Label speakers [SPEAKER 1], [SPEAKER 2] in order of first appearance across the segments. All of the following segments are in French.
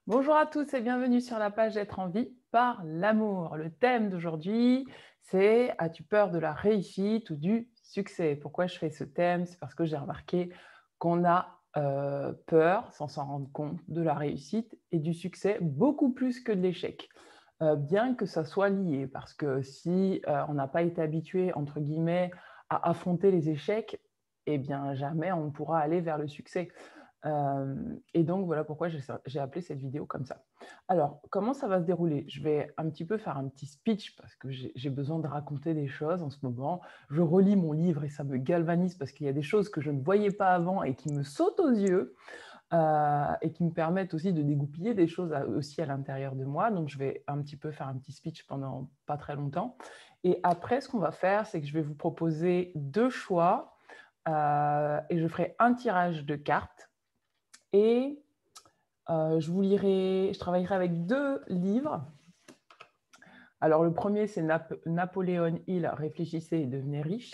[SPEAKER 1] Bonjour à tous et bienvenue sur la page Être en vie par l'amour. Le thème d'aujourd'hui, c'est as-tu peur de la réussite ou du succès? Pourquoi je fais ce thème? C'est parce que j'ai remarqué qu'on a peur, sans s'en rendre compte, de la réussite et du succès beaucoup plus que de l'échec. Bien que ça soit lié, parce que si on n'a pas été habitué, entre guillemets, à affronter les échecs, eh bien jamais on ne pourra aller vers le succès. Et donc voilà pourquoi j'ai appelé cette vidéo comme ça. Alors, comment ça va se dérouler? Je vais un petit peu faire un petit speech parce que j'ai besoin de raconter des choses en ce moment. Je relis mon livre et ça me galvanise parce qu'il y a des choses que je ne voyais pas avant et qui me sautent aux yeux, et qui me permettent aussi de dégoupiller des choses aussi à l'intérieur de moi. Donc je vais un petit peu faire un petit speech pendant pas très longtemps et après ce qu'on va faire, c'est que je vais vous proposer 2 choix, et je ferai un tirage de cartes et je travaillerai avec 2 livres. Alors le premier, c'est Napoléon Hill, Réfléchissez et devenez riche.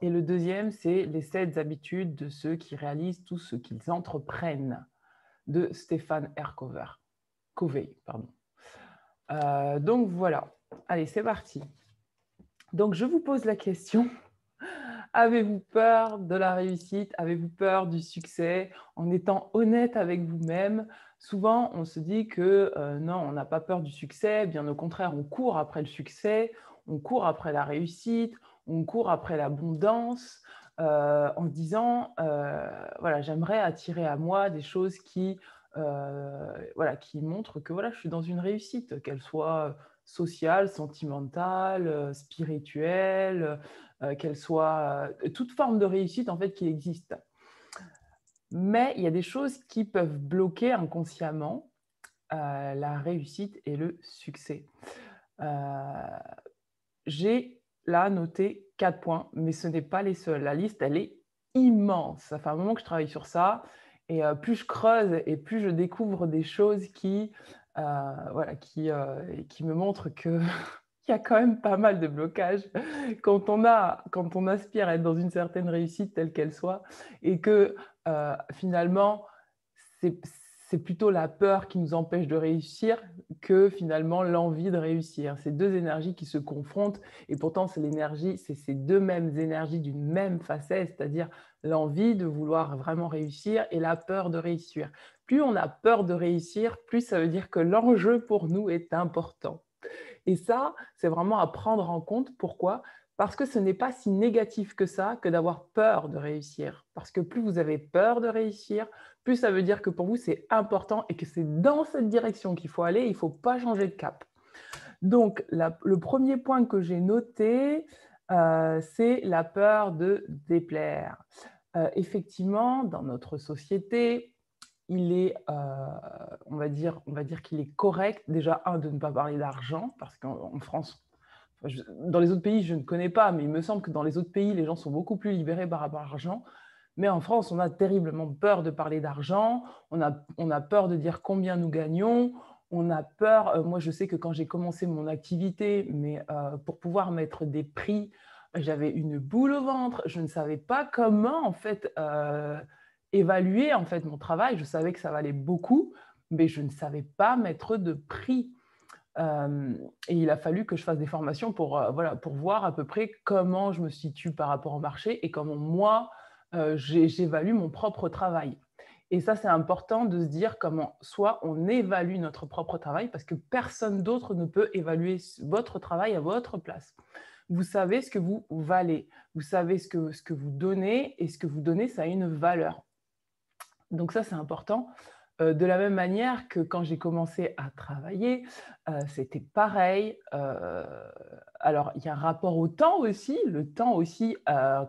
[SPEAKER 1] Et le deuxième, c'est Les 7 habitudes de ceux qui réalisent tout ce qu'ils entreprennent, de Stéphane R. Covey. Pardon. Donc voilà. Allez, c'est parti. Donc je vous pose la question, avez-vous peur de la réussite? Avez-vous peur du succès? En étant honnête avec vous-même, souvent on se dit que non, on n'a pas peur du succès, bien au contraire, on court après le succès, on court après la réussite, on court après l'abondance, en se disant, voilà, j'aimerais attirer à moi des choses voilà, qui montrent que voilà, je suis dans une réussite, qu'elle soit sociale, sentimentale, spirituelle, qu'elle soit toute forme de réussite en fait qui existe. Mais il y a des choses qui peuvent bloquer inconsciemment la réussite et le succès. Heu, j'ai là noté 4 points, mais ce n'est pas les seuls. La liste, elle est immense. Ça fait un moment que je travaille sur ça et plus je creuse et plus je découvre des choses voilà, qui me montrent que il y a quand même pas mal de blocages quand on aspire à être dans une certaine réussite telle qu'elle soit et que, finalement, c'est c'est plutôt la peur qui nous empêche de réussir que finalement l'envie de réussir. C'est 2 énergies qui se confrontent et pourtant c'est ces 2 mêmes énergies d'une même facette, c'est-à-dire l'envie de vouloir vraiment réussir et la peur de réussir. Plus on a peur de réussir, plus ça veut dire que l'enjeu pour nous est important. Et ça, c'est vraiment à prendre en compte. Pourquoi? Parce que ce n'est pas si négatif que ça, que d'avoir peur de réussir. Parce que plus vous avez peur de réussir, plus ça veut dire que pour vous, c'est important et que c'est dans cette direction qu'il faut aller. Il ne faut pas changer de cap. Donc, le premier point que j'ai noté, c'est la peur de déplaire. Effectivement, dans notre société, il est, on va dire qu'il est correct, déjà, un, de ne pas parler d'argent, parce qu'en France, enfin, dans les autres pays, je ne connais pas, mais il me semble que dans les autres pays, les gens sont beaucoup plus libérés par rapport à l'argent. Mais en France, on a terriblement peur de parler d'argent, on a peur de dire combien nous gagnons, on a peur, moi je sais que quand j'ai commencé mon activité, mais pour pouvoir mettre des prix, j'avais une boule au ventre, je ne savais pas comment en fait évaluer en fait mon travail, je savais que ça valait beaucoup, mais je ne savais pas mettre de prix. Et il a fallu que je fasse des formations pour, voilà, pour voir à peu près comment je me situe par rapport au marché et comment moi, j'évalue mon propre travail. Et ça, c'est important de se dire comment soit on évalue notre propre travail parce que personne d'autre ne peut évaluer votre travail à votre place. Vous savez ce que vous valez, vous savez ce que vous donnez et ce que vous donnez, ça a une valeur. Donc ça, c'est important. De la même manière que quand j'ai commencé à travailler, c'était pareil. Alors il y a un rapport au temps aussi. Le temps aussi,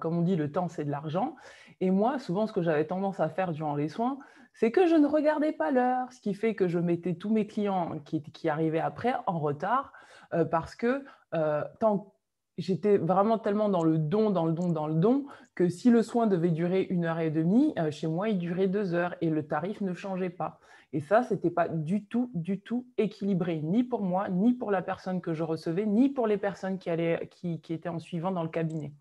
[SPEAKER 1] comme on dit, le temps, c'est de l'argent et moi, souvent, ce que j'avais tendance à faire durant les soins, c'est que je ne regardais pas l'heure, ce qui fait que je mettais tous mes clients qui arrivaient après en retard, parce que, tant j'étais vraiment tellement dans le don, dans le don, dans le don, que si le soin devait durer 1 heure et demie, chez moi, il durait 2 heures et le tarif ne changeait pas. Et ça, c'était pas du tout équilibré, ni pour moi, ni pour la personne que je recevais, ni pour les personnes qui étaient en suivant dans le cabinet.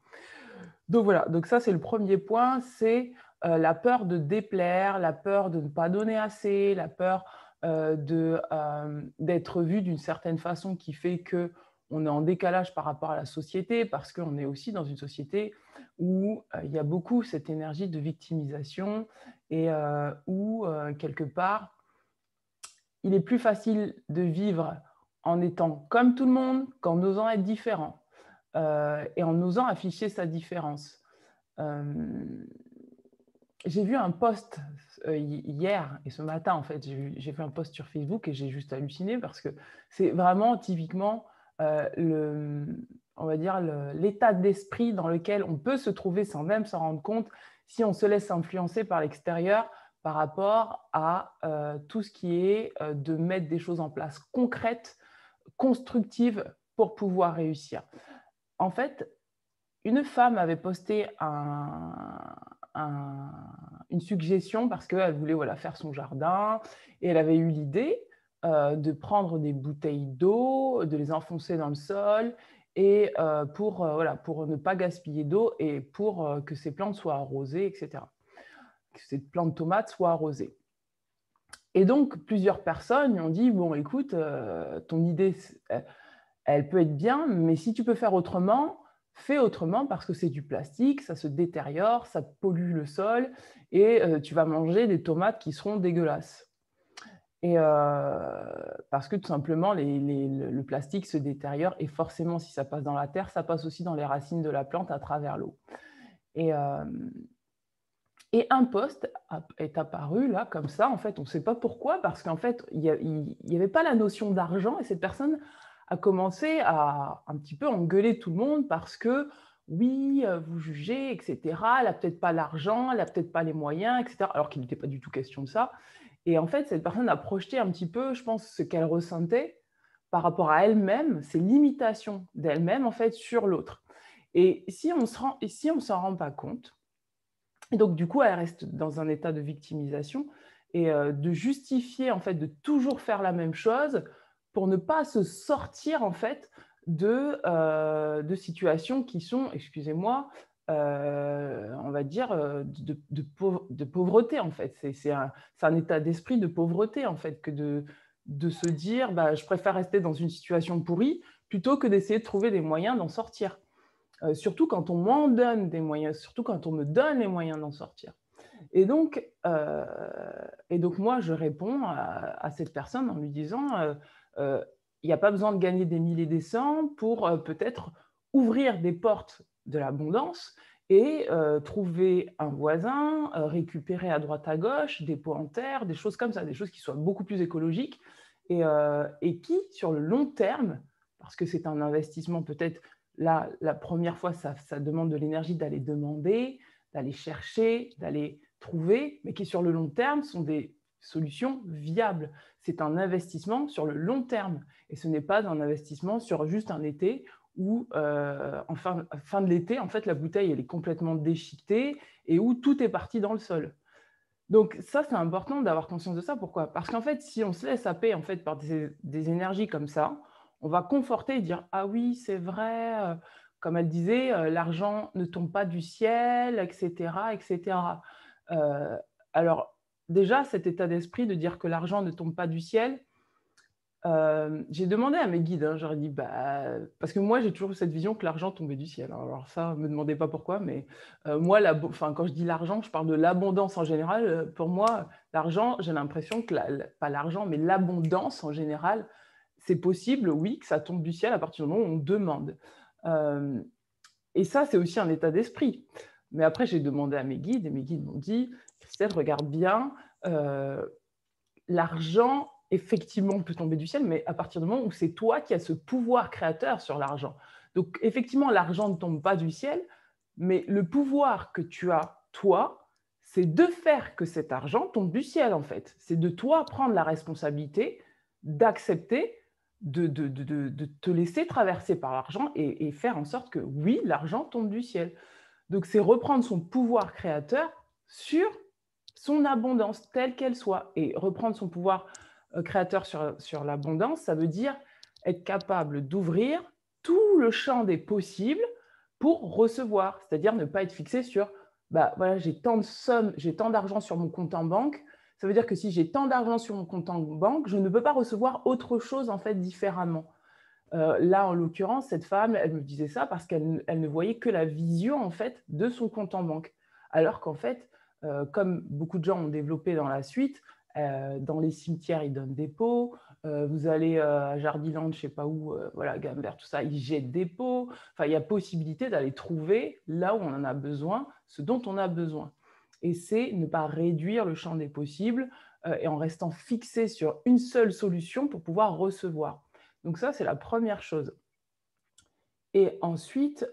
[SPEAKER 1] Donc voilà, donc ça, c'est le premier point, c'est la peur de déplaire, la peur de ne pas donner assez, la peur d'être vu d'une certaine façon qui fait qu'on est en décalage par rapport à la société, parce qu'on est aussi dans une société où il y a beaucoup cette énergie de victimisation et où, quelque part, il est plus facile de vivre en étant comme tout le monde qu'en osant être différent et en osant afficher sa différence. Euh, j'ai vu un post hier et ce matin, en fait, j'ai vu un post sur Facebook et j'ai juste halluciné parce que c'est vraiment typiquement on va dire, l'état d'esprit dans lequel on peut se trouver sans même s'en rendre compte si on se laisse influencer par l'extérieur par rapport à tout ce qui est de mettre des choses en place concrètes, constructives pour pouvoir réussir. En fait, une femme avait posté une suggestion parce qu'elle voulait faire son jardin et elle avait eu l'idée de prendre des bouteilles d'eau, de les enfoncer dans le sol et pour ne pas gaspiller d'eau et pour que ces plantes soient arrosées, etc. Que ces plantes de tomates soient arrosées. Et donc, plusieurs personnes ont dit, bon, écoute, ton idée, elle peut être bien, mais si tu peux faire autrement, fais autrement parce que c'est du plastique, ça se détériore, ça pollue le sol et tu vas manger des tomates qui seront dégueulasses. Et parce que tout simplement, le plastique se détériore et forcément, si ça passe dans la terre, ça passe aussi dans les racines de la plante à travers l'eau. Et un post est apparu là, comme ça, en fait, on ne sait pas pourquoi, parce qu'en fait, il n'y avait pas la notion d'argent et cette personne a commencé à un petit peu engueuler tout le monde parce que, oui, vous jugez, etc. Elle n'a peut-être pas l'argent, elle n'a peut-être pas les moyens, etc. Alors qu'il n'était pas du tout question de ça. Et en fait, cette personne a projeté un petit peu, je pense, ce qu'elle ressentait par rapport à elle-même, ses limitations d'elle-même, en fait, sur l'autre. Et si on ne s'en rend pas compte, et donc, du coup, elle reste dans un état de victimisation et de justifier, en fait, de toujours faire la même chose pour ne pas se sortir, en fait, de situations qui sont, excusez-moi, on va dire, de pauvreté, en fait. C'est un état d'esprit de pauvreté, en fait, que de se dire, bah, je préfère rester dans une situation pourrie plutôt que d'essayer de trouver des moyens d'en sortir. Surtout quand on m'en donne des moyens, surtout quand on me donne les moyens d'en sortir. Et donc, moi, je réponds à cette personne en lui disant, il n'y a pas besoin de gagner des milliers et des cents pour peut-être ouvrir des portes de l'abondance et trouver un voisin, récupérer à droite à gauche des pots en terre, des choses comme ça, des choses qui soient beaucoup plus écologiques et qui, sur le long terme, parce que c'est un investissement peut-être. Là, la première fois, ça demande de l'énergie d'aller demander, d'aller chercher, d'aller trouver, mais qui sur le long terme sont des solutions viables. C'est un investissement sur le long terme et ce n'est pas un investissement sur juste un été où, en fin de l'été, en fait, la bouteille elle est complètement déchiquetée et où tout est parti dans le sol. Donc ça, c'est important d'avoir conscience de ça. Pourquoi? Parce qu'en fait, si on se laisse happer en fait, par des énergies comme ça, on va conforter et dire « Ah oui, c'est vrai, comme elle disait, l'argent ne tombe pas du ciel, etc. etc. » Alors déjà, cet état d'esprit de dire que l'argent ne tombe pas du ciel, j'ai demandé à mes guides, hein, j'aurais dit, bah, parce que moi j'ai toujours eu cette vision que l'argent tombait du ciel. Alors ça, ne me demandez pas pourquoi, mais moi, quand je dis l'argent, je parle de l'abondance en général. Pour moi, l'argent, j'ai l'impression que, pas l'argent, mais l'abondance en général, c'est possible, oui, que ça tombe du ciel à partir du moment où on demande. Et ça, c'est aussi un état d'esprit. Mais après, j'ai demandé à mes guides, et mes guides m'ont dit, Christelle, regarde bien, l'argent, effectivement, peut tomber du ciel, mais à partir du moment où c'est toi qui as ce pouvoir créateur sur l'argent. Donc, effectivement, l'argent ne tombe pas du ciel, mais le pouvoir que tu as, toi, c'est de faire que cet argent tombe du ciel, en fait. C'est de toi prendre la responsabilité d'accepter de te laisser traverser par l'argent et faire en sorte que, oui, l'argent tombe du ciel. Donc, c'est reprendre son pouvoir créateur sur son abondance, telle qu'elle soit. Et reprendre son pouvoir créateur sur l'abondance, ça veut dire être capable d'ouvrir tout le champ des possibles pour recevoir. C'est-à-dire ne pas être fixé sur, bah, voilà, j'ai tant de sommes, j'ai tant d'argent sur mon compte en banque, Ça veut dire que si j'ai tant d'argent sur mon compte en banque, je ne peux pas recevoir autre chose en fait différemment. Là, en l'occurrence, cette femme, elle me disait ça parce qu'elle ne voyait que la vision en fait de son compte en banque. Alors qu'en fait, comme beaucoup de gens ont développé dans la suite, dans les cimetières, ils donnent des pots. Vous allez à Jardiland, je ne sais pas où, voilà, Gambert, tout ça, ils jettent des pots. Enfin, il y a possibilité d'aller trouver là où on en a besoin, ce dont on a besoin. Et c'est ne pas réduire le champ des possibles et en restant fixé sur une seule solution pour pouvoir recevoir. Donc ça, c'est la première chose. Et ensuite,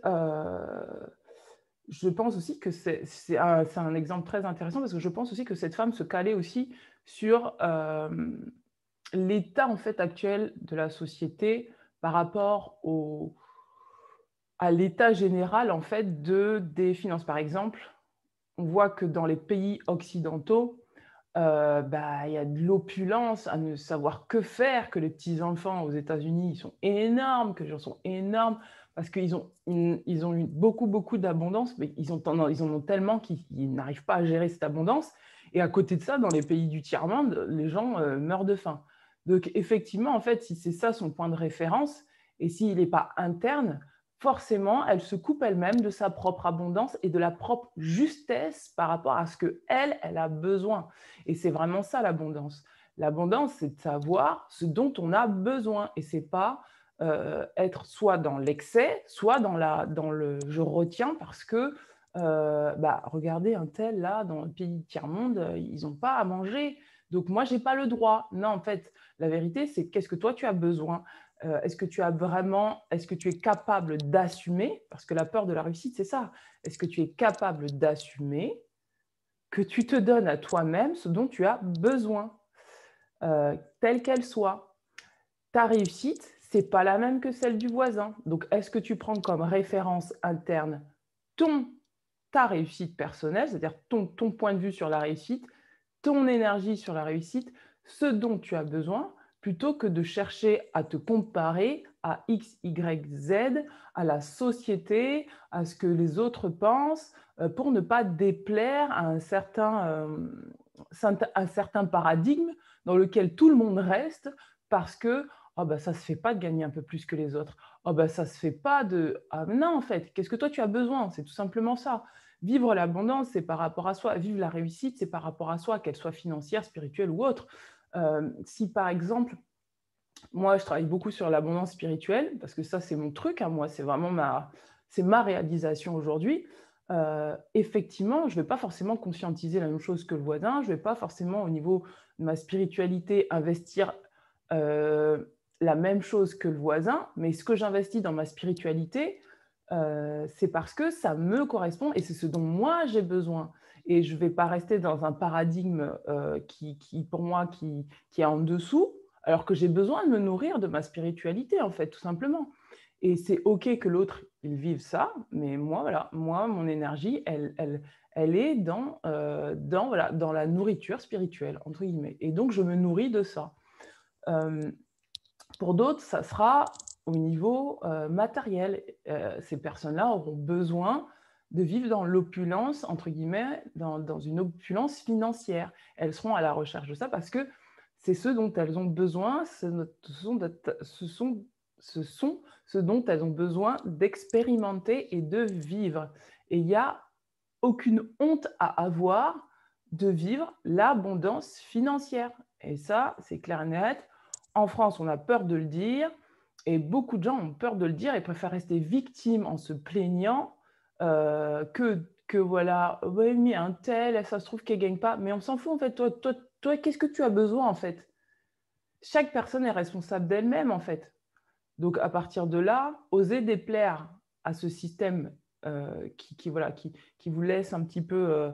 [SPEAKER 1] je pense aussi que c'est un exemple très intéressant parce que je pense aussi que cette femme se calait aussi sur l'état en fait actuel de la société par rapport à l'état général en fait des finances. Par exemple, on voit que dans les pays occidentaux, il y a de l'opulence à ne savoir que faire, que les petits-enfants aux États-Unis, ils sont énormes, que les gens sont énormes, parce qu'ils ont, ils ont eu beaucoup, beaucoup d'abondance, mais ils en ont tellement qu'ils n'arrivent pas à gérer cette abondance. Et à côté de ça, dans les pays du tiers-monde, les gens meurent de faim. Donc effectivement, en fait, si c'est ça son point de référence, et s'il n'est pas interne, forcément, elle se coupe elle-même de sa propre abondance et de la propre justesse par rapport à ce qu'elle, elle a besoin. Et c'est vraiment ça l'abondance. L'abondance, c'est de savoir ce dont on a besoin. Et ce n'est pas être soit dans l'excès, soit dans le je retiens parce que, regardez un tel là, dans le pays tiers-monde, ils n'ont pas à manger. Donc moi, je n'ai pas le droit. Non, en fait, la vérité, c'est qu'est-ce que toi, tu as besoin. Est-ce que tu es capable d'assumer, parce que la peur de la réussite, c'est ça. Est-ce que tu es capable d'assumer que tu te donnes à toi-même ce dont tu as besoin, telle qu'elle soit. Ta réussite, ce n'est pas la même que celle du voisin. Donc, est-ce que tu prends comme référence interne ta réussite personnelle, c'est-à-dire ton point de vue sur la réussite, ton énergie sur la réussite, ce dont tu as besoin, plutôt que de chercher à te comparer à X, Y, Z, à la société, à ce que les autres pensent, pour ne pas déplaire à un certain paradigme dans lequel tout le monde reste parce que oh ça ne se fait pas de gagner un peu plus que les autres. Oh ça ne se fait pas de… Ah non, en fait, qu'est-ce que toi tu as besoin? C'est tout simplement ça. Vivre l'abondance, c'est par rapport à soi. Vivre la réussite, c'est par rapport à soi, qu'elle soit financière, spirituelle ou autre. Si par exemple, moi, je travaille beaucoup sur l'abondance spirituelle, parce que ça, c'est mon truc, hein, moi, c'est vraiment ma réalisation aujourd'hui. Effectivement, je ne vais pas forcément conscientiser la même chose que le voisin, je ne vais pas forcément, au niveau de ma spiritualité, investir la même chose que le voisin, mais ce que j'investis dans ma spiritualité, c'est parce que ça me correspond et c'est ce dont moi j'ai besoin. Et je ne vais pas rester dans un paradigme pour moi, qui est en dessous, alors que j'ai besoin de me nourrir de ma spiritualité, en fait, tout simplement. Et c'est OK que l'autre, il vive ça, mais moi, voilà, moi, mon énergie, elle est dans la nourriture spirituelle, entre guillemets. Et donc, je me nourris de ça. Pour d'autres, ça sera au niveau matériel. Ces personnes-là auront besoin de vivre dans l'opulence, entre guillemets, dans une opulence financière. Elles seront à la recherche de ça parce que c'est ce dont elles ont besoin, ce sont ce dont elles ont besoin d'expérimenter et de vivre. Et il n'y a aucune honte à avoir de vivre l'abondance financière. Et ça, c'est clair et net. En France, on a peur de le dire et beaucoup de gens ont peur de le dire et préfèrent rester victimes en se plaignant que voilà, ouais, mais un tel, ça se trouve qu'elle ne gagne pas. Mais on s'en fout en fait. Toi qu'est-ce que tu as besoin en fait? Chaque personne est responsable d'elle-même en fait. Donc à partir de là, oser déplaire à ce système qui vous laisse un petit peu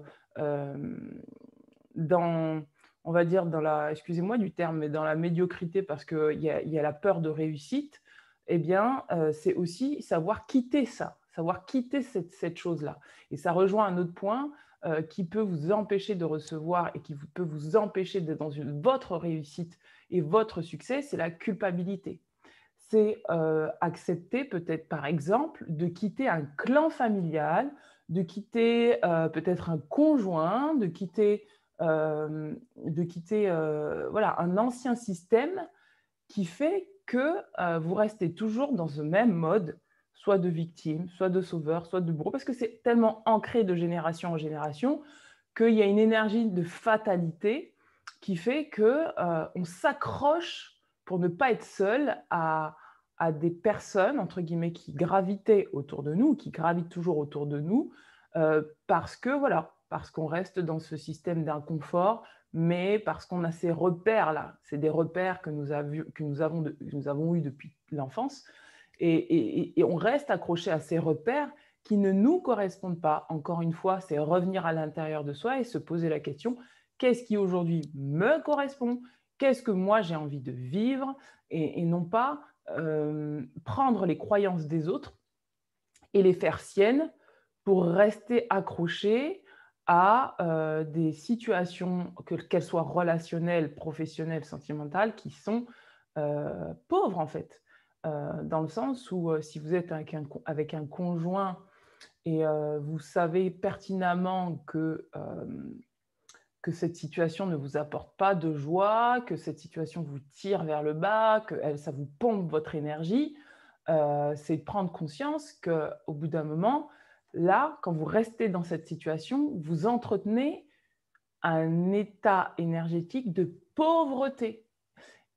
[SPEAKER 1] dans, on va dire, excusez-moi du terme, mais dans la médiocrité parce qu'il y a la peur de réussite, eh bien, c'est aussi savoir quitter ça, savoir quitter cette chose-là. Et ça rejoint un autre point qui peut vous empêcher de recevoir et qui peut vous empêcher d'être dans votre réussite et votre succès, c'est la culpabilité. C'est accepter peut-être, par exemple, de quitter un clan familial, de quitter peut-être un conjoint, de quitter de quitter voilà, un ancien système qui fait que vous restez toujours dans ce même mode, soit de victime, soit de sauveur, soit de bourreau, parce que c'est tellement ancré de génération en génération qu'il y a une énergie de fatalité qui fait que on s'accroche pour ne pas être seul à des personnes, entre guillemets, qui gravitaient autour de nous, qui gravitent toujours autour de nous, parce que voilà, parce qu'on reste dans ce système d'inconfort, mais parce qu'on a ces repères-là. C'est des repères que nous avons eus depuis l'enfance, et on reste accroché à ces repères qui ne nous correspondent pas. Encore une fois, c'est revenir à l'intérieur de soi et se poser la question, qu'est-ce qui aujourd'hui me correspond? Qu'est-ce que moi j'ai envie de vivre? Et non pas prendre les croyances des autres et les faire siennes pour rester accroché à des situations, qu'elles soient relationnelles, professionnelles, sentimentales, qui sont pauvres en fait. Dans le sens où si vous êtes avec un conjoint et vous savez pertinemment que cette situation ne vous apporte pas de joie, que cette situation vous tire vers le bas, que ça vous pompe votre énergie, c'est de prendre conscience qu'au bout d'un moment, là, quand vous restez dans cette situation, vous entretenez un état énergétique de pauvreté.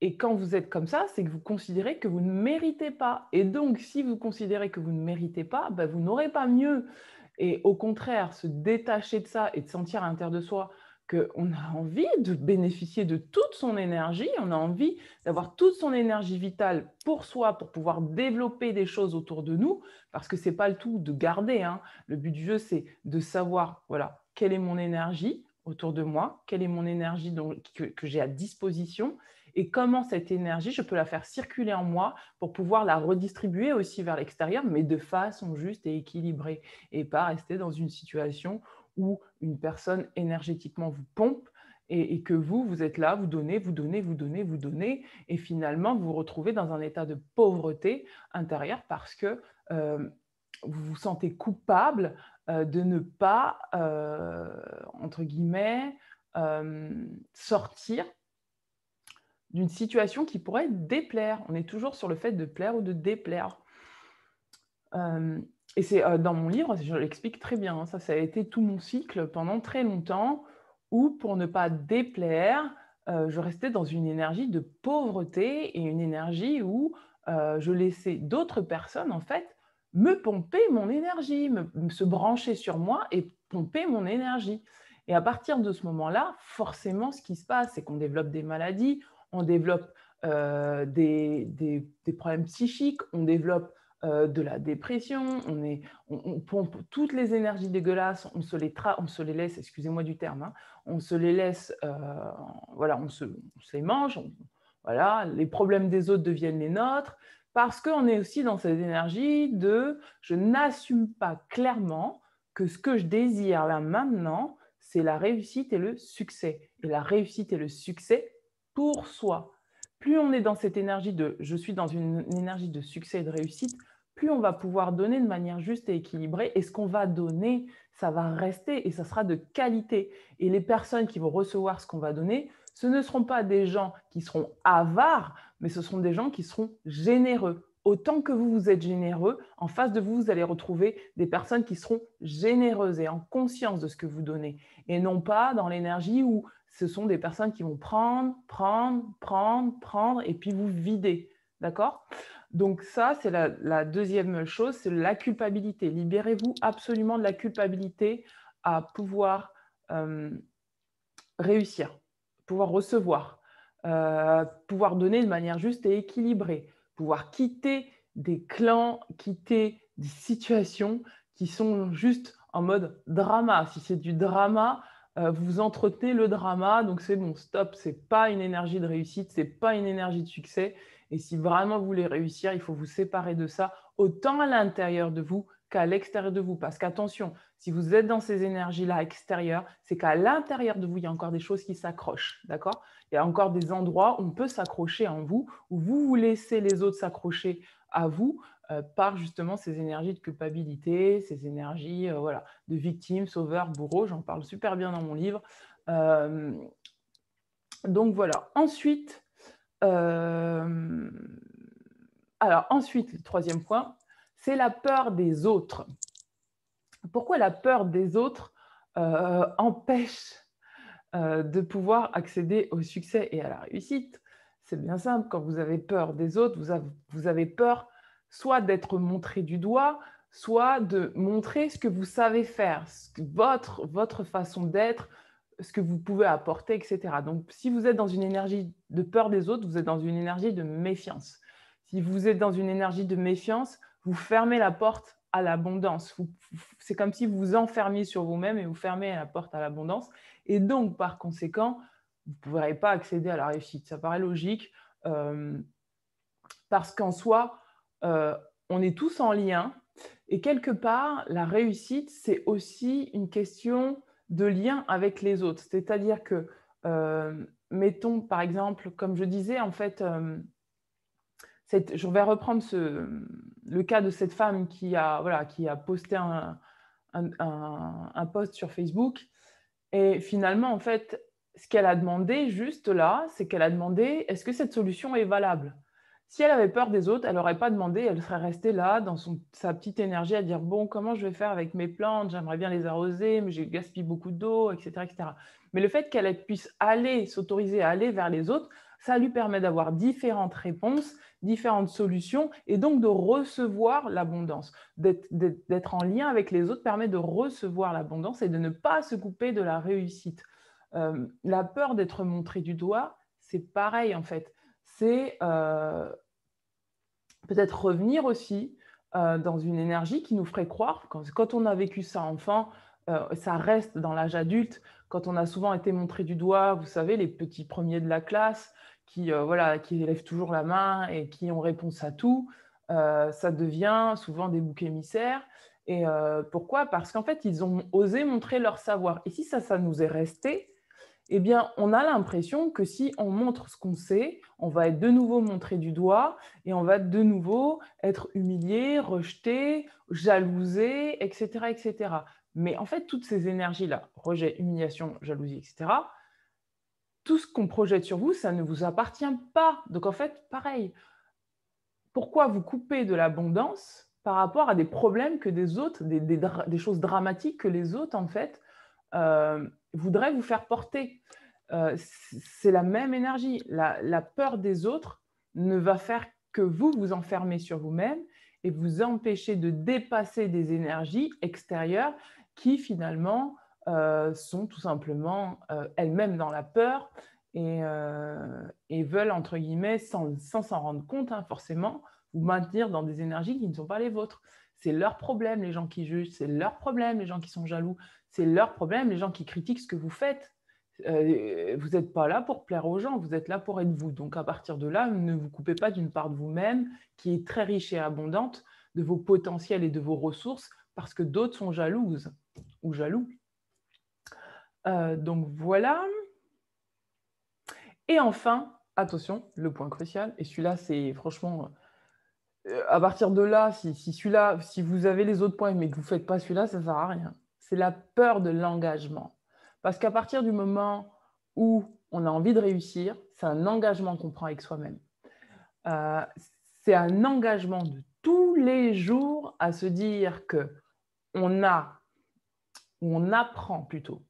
[SPEAKER 1] Et quand vous êtes comme ça, c'est que vous considérez que vous ne méritez pas. Et donc, si vous considérez que vous ne méritez pas, ben, vous n'aurez pas mieux. Et au contraire, se détacher de ça et de sentir à l'intérieur de soi qu'on a envie de bénéficier de toute son énergie, on a envie d'avoir toute son énergie vitale pour soi, pour pouvoir développer des choses autour de nous, parce que ce n'est pas le tout de garder, hein. Le but du jeu, c'est de savoir, voilà, quelle est mon énergie autour de moi, quelle est mon énergie que j'ai à disposition, et comment cette énergie, je peux la faire circuler en moi pour pouvoir la redistribuer aussi vers l'extérieur, mais de façon juste et équilibrée, et pas rester dans une situation où une personne énergétiquement vous pompe et que vous êtes là, vous donnez, vous donnez, vous donnez, vous donnez, et finalement vous vous retrouvez dans un état de pauvreté intérieure parce que vous vous sentez coupable de ne pas, entre guillemets, sortir d'une situation qui pourrait déplaire. On est toujours sur le fait de plaire ou de déplaire. Et c'est dans mon livre, je l'explique très bien, hein, ça a été tout mon cycle pendant très longtemps, où pour ne pas déplaire, je restais dans une énergie de pauvreté et une énergie où je laissais d'autres personnes, en fait, me pomper mon énergie, se brancher sur moi et pomper mon énergie. Et à partir de ce moment-là, forcément, ce qui se passe, c'est qu'on développe des maladies, on développe des problèmes psychiques, on développe de la dépression, on pompe toutes les énergies dégueulasses, on se les laisse, excusez-moi du terme, hein, on se les laisse, voilà, on se les mange, voilà, les problèmes des autres deviennent les nôtres, parce qu'on est aussi dans cette énergie de je n'assume pas clairement que ce que je désire là maintenant, c'est la réussite et le succès. Et la réussite et le succès pour soi. Plus on est dans cette énergie de je suis dans une énergie de succès et de réussite, plus on va pouvoir donner de manière juste et équilibrée. Et ce qu'on va donner, ça va rester et ça sera de qualité. Et les personnes qui vont recevoir ce qu'on va donner, ce ne seront pas des gens qui seront avares, mais ce seront des gens qui seront généreux. Autant que vous êtes généreux, en face de vous, vous allez retrouver des personnes qui seront généreuses et en conscience de ce que vous donnez. Et non pas dans l'énergie où ce sont des personnes qui vont prendre, prendre, prendre, prendre, et puis vous vider. D'accord? Donc ça, c'est la deuxième chose, c'est la culpabilité. Libérez-vous absolument de la culpabilité à pouvoir réussir, pouvoir recevoir, pouvoir donner de manière juste et équilibrée, pouvoir quitter des clans, quitter des situations qui sont juste en mode drama. Si c'est du drama, vous entretenez le drama, donc c'est bon, stop, c'est pas une énergie de réussite, c'est pas une énergie de succès. Et si vraiment vous voulez réussir, il faut vous séparer de ça, autant à l'intérieur de vous qu'à l'extérieur de vous. Parce qu'attention, si vous êtes dans ces énergies-là extérieures, c'est qu'à l'intérieur de vous, il y a encore des choses qui s'accrochent, d'accord? Il y a encore des endroits où on peut s'accrocher en vous, où vous laissez les autres s'accrocher à vous par justement ces énergies de culpabilité, ces énergies voilà, de victime, sauveur, bourreau. J'en parle super bien dans mon livre. Euh, donc voilà. Ensuite, ensuite, le troisième point, c'est la peur des autres. Pourquoi la peur des autres empêche de pouvoir accéder au succès et à la réussite? C'est bien simple, quand vous avez peur des autres, vous avez peur soit d'être montré du doigt, soit de montrer ce que vous savez faire, votre façon d'être, ce que vous pouvez apporter, etc. Donc, si vous êtes dans une énergie de peur des autres, vous êtes dans une énergie de méfiance. Si vous êtes dans une énergie de méfiance, vous fermez la porte à l'abondance. C'est comme si vous vous enfermiez sur vous-même et vous fermez la porte à l'abondance. Et donc, par conséquent, vous ne pourrez pas accéder à la réussite. Ça paraît logique parce qu'en soi, on est tous en lien. Et quelque part, la réussite, c'est aussi une question de lien avec les autres. C'est-à-dire que, mettons par exemple, comme je disais, en fait, je vais reprendre le cas de cette femme qui a posté un post sur Facebook. Et finalement, en fait, ce qu'elle a demandé juste là, c'est qu'elle a demandé, est-ce que cette solution est valable? Si elle avait peur des autres, elle n'aurait pas demandé, elle serait restée là dans sa petite énergie à dire, bon, comment je vais faire avec mes plantes? J'aimerais bien les arroser, mais je gaspille beaucoup d'eau, etc., etc. Mais le fait qu'elle puisse s'autoriser à aller vers les autres, ça lui permet d'avoir différentes réponses, différentes solutions, et donc de recevoir l'abondance. D'être en lien avec les autres permet de recevoir l'abondance et de ne pas se couper de la réussite. La peur d'être montré du doigt, c'est pareil en fait. C'est peut-être revenir aussi dans une énergie qui nous ferait croire, quand on a vécu ça enfant, ça reste dans l'âge adulte, quand on a souvent été montré du doigt, vous savez, les petits premiers de la classe qui élèvent toujours la main et qui ont réponse à tout, ça devient souvent des boucs émissaires. Et pourquoi? Parce qu'en fait, ils ont osé montrer leur savoir. Et si ça nous est resté, eh bien, on a l'impression que si on montre ce qu'on sait, on va être de nouveau montré du doigt et on va de nouveau être humilié, rejeté, jalousé, etc., etc. Mais en fait, toutes ces énergies-là, rejet, humiliation, jalousie, etc., tout ce qu'on projette sur vous, ça ne vous appartient pas. Donc en fait, pareil, pourquoi vous couper de l'abondance par rapport à des problèmes que des autres, des choses dramatiques que les autres, en fait, voudraient vous faire porter? C'est la même énergie. La peur des autres ne va faire que vous vous enfermer sur vous-même et vous empêcher de dépasser des énergies extérieures qui finalement sont tout simplement elles-mêmes dans la peur et veulent, entre guillemets, sans s'en rendre compte forcément, vous maintenir dans des énergies qui ne sont pas les vôtres. C'est leur problème, les gens qui jugent, c'est leur problème, les gens qui sont jaloux, c'est leur problème, les gens qui critiquent ce que vous faites. Vous n'êtes pas là pour plaire aux gens, vous êtes là pour être vous. Donc à partir de là, ne vous coupez pas d'une part de vous-même qui est très riche et abondante, de vos potentiels et de vos ressources, parce que d'autres sont jalouses ou jaloux. Donc voilà. Et enfin, attention, le point crucial, et celui-là, c'est franchement, à partir de là, si vous avez les autres points mais que vous ne faites pas celui-là, ça ne sert à rien. C'est la peur de l'engagement. Parce qu'à partir du moment où on a envie de réussir, c'est un engagement qu'on prend avec soi-même. C'est un engagement de tous les jours à se dire qu'on apprend plutôt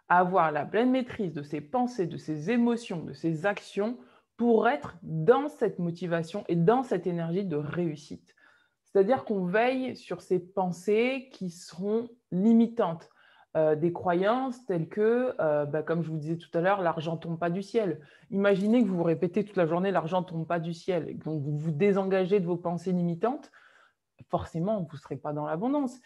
[SPEAKER 1] à avoir la pleine maîtrise de ses pensées, de ses émotions, de ses actions pour être dans cette motivation et dans cette énergie de réussite. C'est-à-dire qu'on veille sur ces pensées qui seront limitantes, des croyances telles que, comme je vous disais tout à l'heure, l'argent ne tombe pas du ciel. Imaginez que vous vous répétez toute la journée, l'argent ne tombe pas du ciel. Donc vous vous désengagez de vos pensées limitantes, forcément, vous ne serez pas dans l'abondance.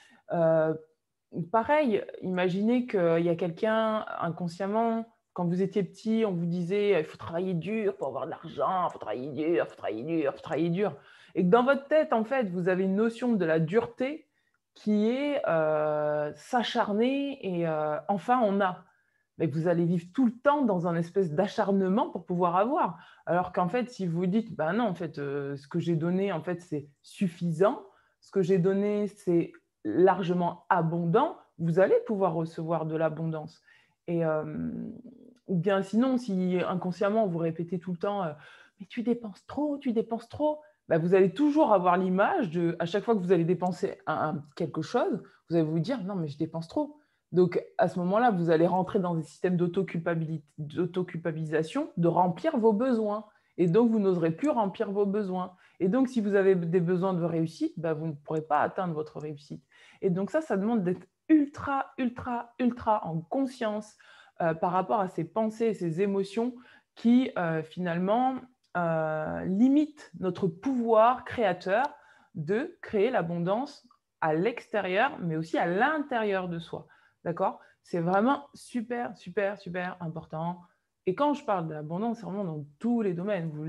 [SPEAKER 1] Pareil, imaginez qu'il y a quelqu'un inconsciemment, quand vous étiez petit, on vous disait il faut travailler dur pour avoir de l'argent, il faut travailler dur, il faut travailler dur, il faut travailler dur. Et que dans votre tête, en fait, vous avez une notion de la dureté qui est s'acharner et enfin on a. Mais vous allez vivre tout le temps dans un espèce d'acharnement pour pouvoir avoir. Alors qu'en fait, si vous dites ben non, en fait, ce que j'ai donné, en fait, c'est suffisant, ce que j'ai donné, c'est largement abondant, vous allez pouvoir recevoir de l'abondance. Et, ou bien sinon, si inconsciemment vous répétez tout le temps mais tu dépenses trop, bah, vous allez toujours avoir l'image de, à chaque fois que vous allez dépenser quelque chose, vous allez vous dire non, mais je dépense trop. Donc à ce moment-là, vous allez rentrer dans des systèmes d'autoculpabilisation, de remplir vos besoins. Et donc, vous n'oserez plus remplir vos besoins. Et donc, si vous avez des besoins de réussite, bah, vous ne pourrez pas atteindre votre réussite. Et donc ça demande d'être ultra, ultra, ultra en conscience par rapport à ces pensées, ces émotions qui finalement limitent notre pouvoir créateur de créer l'abondance à l'extérieur, mais aussi à l'intérieur de soi. D'accord? C'est vraiment super, super, super important. Et quand je parle de l'abondance, c'est vraiment dans tous les domaines. Vous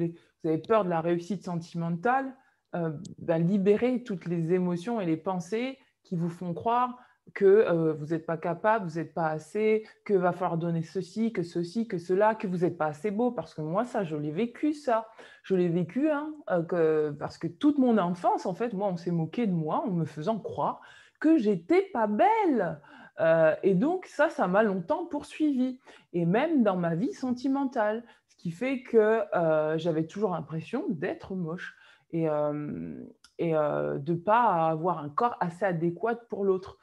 [SPEAKER 1] avez peur de la réussite sentimentale, libérez toutes les émotions et les pensées qui vous font croire que vous n'êtes pas capable, vous n'êtes pas assez, que va falloir donner ceci, que cela, que vous n'êtes pas assez beau. Parce que moi, ça, je l'ai vécu, ça. Je l'ai vécu parce que toute mon enfance, en fait, moi, on s'est moqué de moi en me faisant croire que j'étais pas belle. Et donc, ça m'a longtemps poursuivi. Et même dans ma vie sentimentale. Ce qui fait que j'avais toujours l'impression d'être moche. Et de ne pas avoir un corps assez adéquat pour l'autre.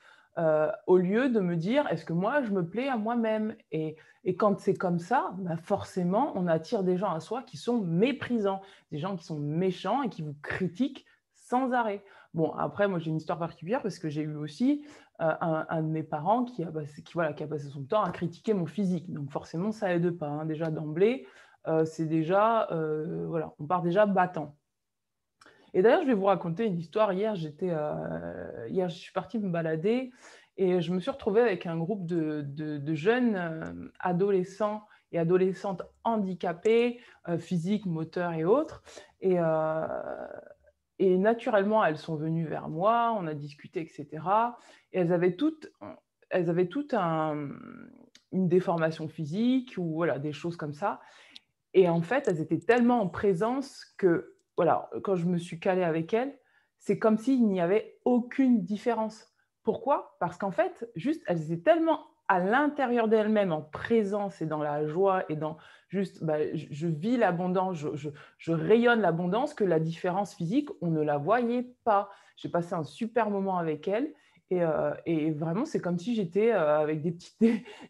[SPEAKER 1] Au lieu de me dire, est-ce que moi, je me plais à moi-même et quand c'est comme ça, bah forcément, on attire des gens à soi qui sont méprisants, des gens qui sont méchants et qui vous critiquent sans arrêt. Bon, après, moi, j'ai une histoire particulière parce que j'ai eu aussi un de mes parents qui a passé son temps à critiquer mon physique. Donc, forcément, ça aide pas. Hein. Déjà, d'emblée, c'est déjà, voilà, on part déjà battant. Et d'ailleurs, je vais vous raconter une histoire. Hier, je suis partie me balader et je me suis retrouvée avec un groupe de jeunes adolescents et adolescentes handicapés, physiques, moteurs et autres. Et naturellement, elles sont venues vers moi, on a discuté, etc. Et elles avaient toutes une déformation physique ou voilà, des choses comme ça. Et en fait, elles étaient tellement en présence que, voilà, quand je me suis calée avec elles, c'est comme s'il n'y avait aucune différence. Pourquoi? Parce qu'en fait, juste, elles étaient tellement à l'intérieur d'elles-mêmes, en présence et dans la joie et dans juste, je vis l'abondance, je rayonne l'abondance, que la différence physique, on ne la voyait pas. J'ai passé un super moment avec elles et vraiment, c'est comme si j'étais avec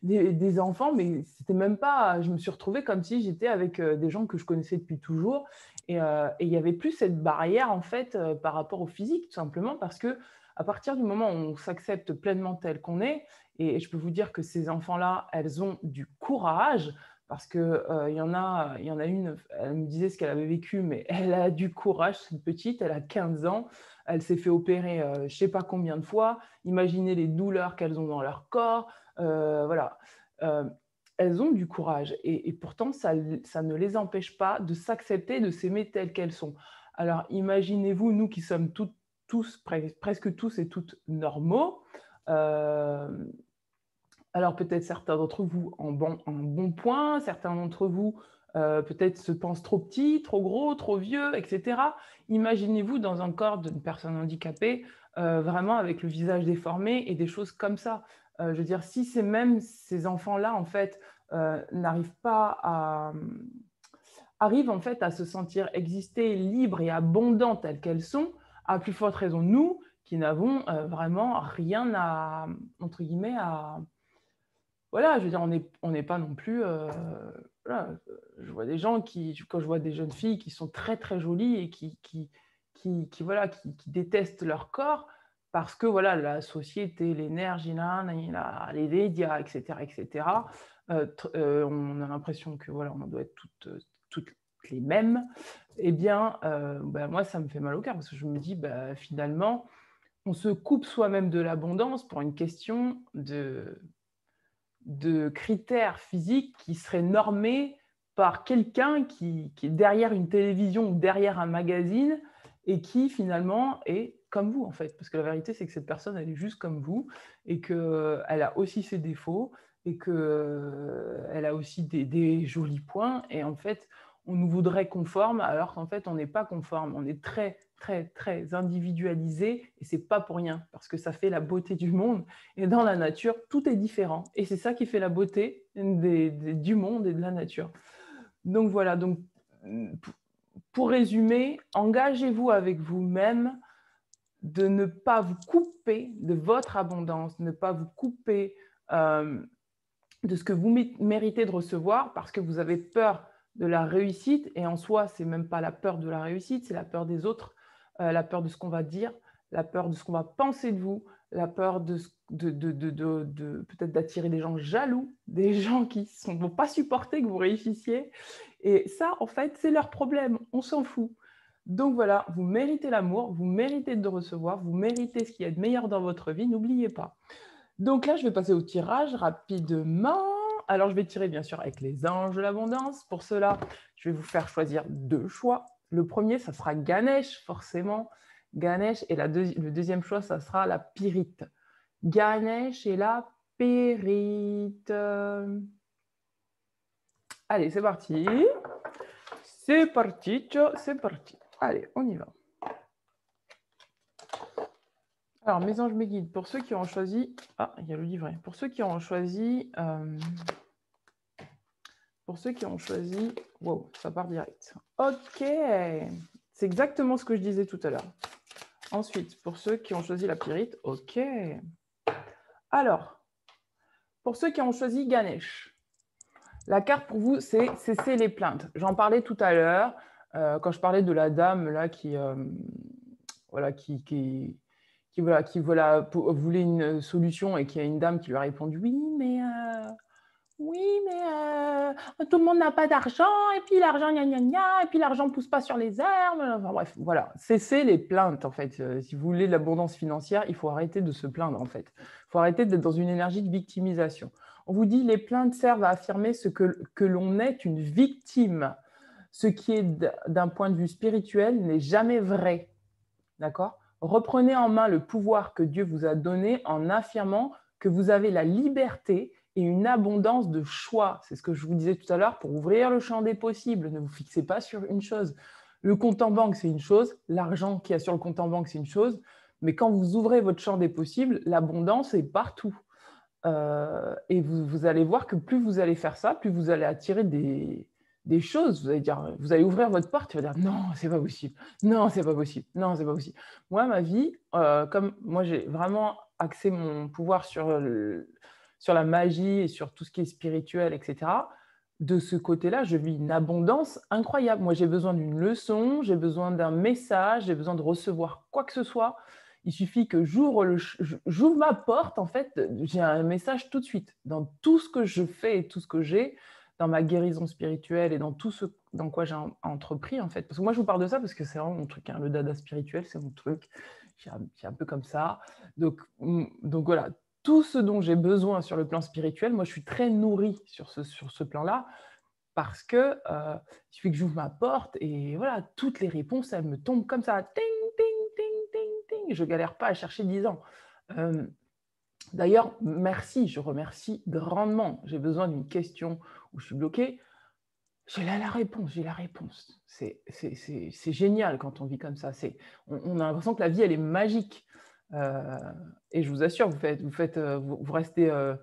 [SPEAKER 1] des enfants, mais c'était même pas. Je me suis retrouvée comme si j'étais avec des gens que je connaissais depuis toujours. Et il n'y avait plus cette barrière, en fait, par rapport au physique, tout simplement, parce que à partir du moment où on s'accepte pleinement tel qu'on est, et je peux vous dire que ces enfants-là, elles ont du courage, parce qu'il y en a une, elle me disait ce qu'elle avait vécu, mais elle a du courage, cette petite, elle a 15 ans, elle s'est fait opérer je ne sais pas combien de fois, imaginez les douleurs qu'elles ont dans leur corps, voilà. Elles ont du courage et pourtant, ça ne les empêche pas de s'accepter, de s'aimer telles qu'elles sont. Alors, imaginez-vous, nous qui sommes tous, presque tous et toutes normaux, alors peut-être certains d'entre vous en bon point, certains d'entre vous peut-être se pensent trop petits, trop gros, trop vieux, etc. Imaginez-vous dans un corps d'une personne handicapée, vraiment avec le visage déformé et des choses comme ça. Je veux dire, si ces enfants-là, en fait, arrivent en fait à se sentir exister libres et abondants telles qu'elles sont, à plus forte raison nous, qui n'avons vraiment rien à, entre guillemets, à voilà, je veux dire, on n'est pas non plus. Voilà, je vois des gens quand je vois des jeunes filles qui sont très très jolies et voilà, qui détestent leur corps parce que voilà, la société, l'énergie, les médias, etc., etc. On a l'impression que voilà, on doit être toutes les mêmes. Eh bien, moi, ça me fait mal au cœur parce que je me dis, finalement, on se coupe soi-même de l'abondance pour une question de critères physiques qui seraient normés par quelqu'un qui est derrière une télévision ou derrière un magazine et qui finalement est comme vous en fait. Parce que la vérité, c'est que cette personne, elle est juste comme vous et qu'elle a aussi ses défauts et qu'elle a aussi des jolis points. Et en fait, on nous voudrait conforme, alors qu'en fait, on n'est pas conforme. On est très, très, très individualisé et ce n'est pas pour rien, parce que ça fait la beauté du monde. Et dans la nature, tout est différent. Et c'est ça qui fait la beauté du monde et de la nature. Donc voilà, donc, pour résumer, engagez-vous avec vous-même de ne pas vous couper de votre abondance, ne pas vous couper de ce que vous méritez de recevoir parce que vous avez peur de la réussite. Et en soi, ce n'est même pas la peur de la réussite, c'est la peur des autres, la peur de ce qu'on va dire, la peur de ce qu'on va penser de vous, la peur de peut-être d'attirer des gens jaloux, des gens qui ne vont pas supporter que vous réussissiez. Et ça, en fait, c'est leur problème, on s'en fout. Donc voilà, vous méritez l'amour, vous méritez de recevoir, vous méritez ce qu'il y a de meilleur dans votre vie, n'oubliez pas. Donc là, je vais passer au tirage rapidement. Alors, je vais tirer bien sûr avec les anges de l'abondance. Pour cela, je vais vous faire choisir 2 choix. Le premier, ça sera Ganesh, forcément. Ganesh, et le deuxième choix, ça sera la Pyrite. Ganesh et la Pyrite. Allez, c'est parti. C'est parti, c'est parti. Allez, on y va. Alors, mes anges, mes guides, pour ceux qui ont choisi... Ah, il y a le livret. Pour ceux qui ont choisi... Wow, ça part direct. Ok, c'est exactement ce que je disais tout à l'heure. Ensuite, pour ceux qui ont choisi la Pyrite, ok. Alors, pour ceux qui ont choisi Ganesh, la carte pour vous, c'est cesser les plaintes. J'en parlais tout à l'heure, quand je parlais de la dame là qui voulait une solution et qu'il y a une dame qui lui a répondu oui, mais tout le monde n'a pas d'argent, et puis l'argent, gna gna gna, et puis l'argent ne pousse pas sur les herbes. Enfin, bref, voilà. Cessez les plaintes, en fait. Si vous voulez de l'abondance financière, il faut arrêter de se plaindre, en fait. Il faut arrêter d'être dans une énergie de victimisation. On vous dit les plaintes servent à affirmer que l'on est une victime. Ce qui est, d'un point de vue spirituel, n'est jamais vrai. D'accord ? Reprenez en main le pouvoir que Dieu vous a donné en affirmant que vous avez la liberté et une abondance de choix. C'est ce que je vous disais tout à l'heure, pour ouvrir le champ des possibles. Ne vous fixez pas sur une chose. Le compte en banque, c'est une chose. L'argent qu'il y a sur le compte en banque, c'est une chose. Mais quand vous ouvrez votre champ des possibles, l'abondance est partout. Et vous allez voir que plus vous allez faire ça, plus vous allez attirer des choses. Vous allez ouvrir votre porte, et vous allez dire non, c'est pas possible. Non, c'est pas possible. Non, c'est pas possible. Moi, ma vie, comme moi, j'ai vraiment axé mon pouvoir sur la magie et sur tout ce qui est spirituel, etc. De ce côté-là, je vis une abondance incroyable. Moi, j'ai besoin d'une leçon, j'ai besoin d'un message, j'ai besoin de recevoir quoi que ce soit. Il suffit que j'ouvre ma porte, en fait, j'ai un message tout de suite. Dans tout ce que je fais et tout ce que j'ai, dans ma guérison spirituelle et dans tout ce dans quoi j'ai entrepris, en fait. Parce que moi, je vous parle de ça parce que c'est vraiment mon truc. Hein. Le dada spirituel, c'est mon truc. Je suis un peu comme ça. Donc voilà, tout ce dont j'ai besoin sur le plan spirituel, moi, je suis très nourrie sur ce plan-là parce que il suffit que j'ouvre ma porte et voilà, toutes les réponses, elles me tombent comme ça. Ting, ting, ting, ting, ting. Je ne galère pas à chercher 10 ans. D'ailleurs, merci, je remercie grandement. J'ai besoin d'une question où je suis bloquée. J'ai la réponse, j'ai la réponse. C'est génial quand on vit comme ça. On a l'impression que la vie, elle est magique. Et je vous assure, vous restez 1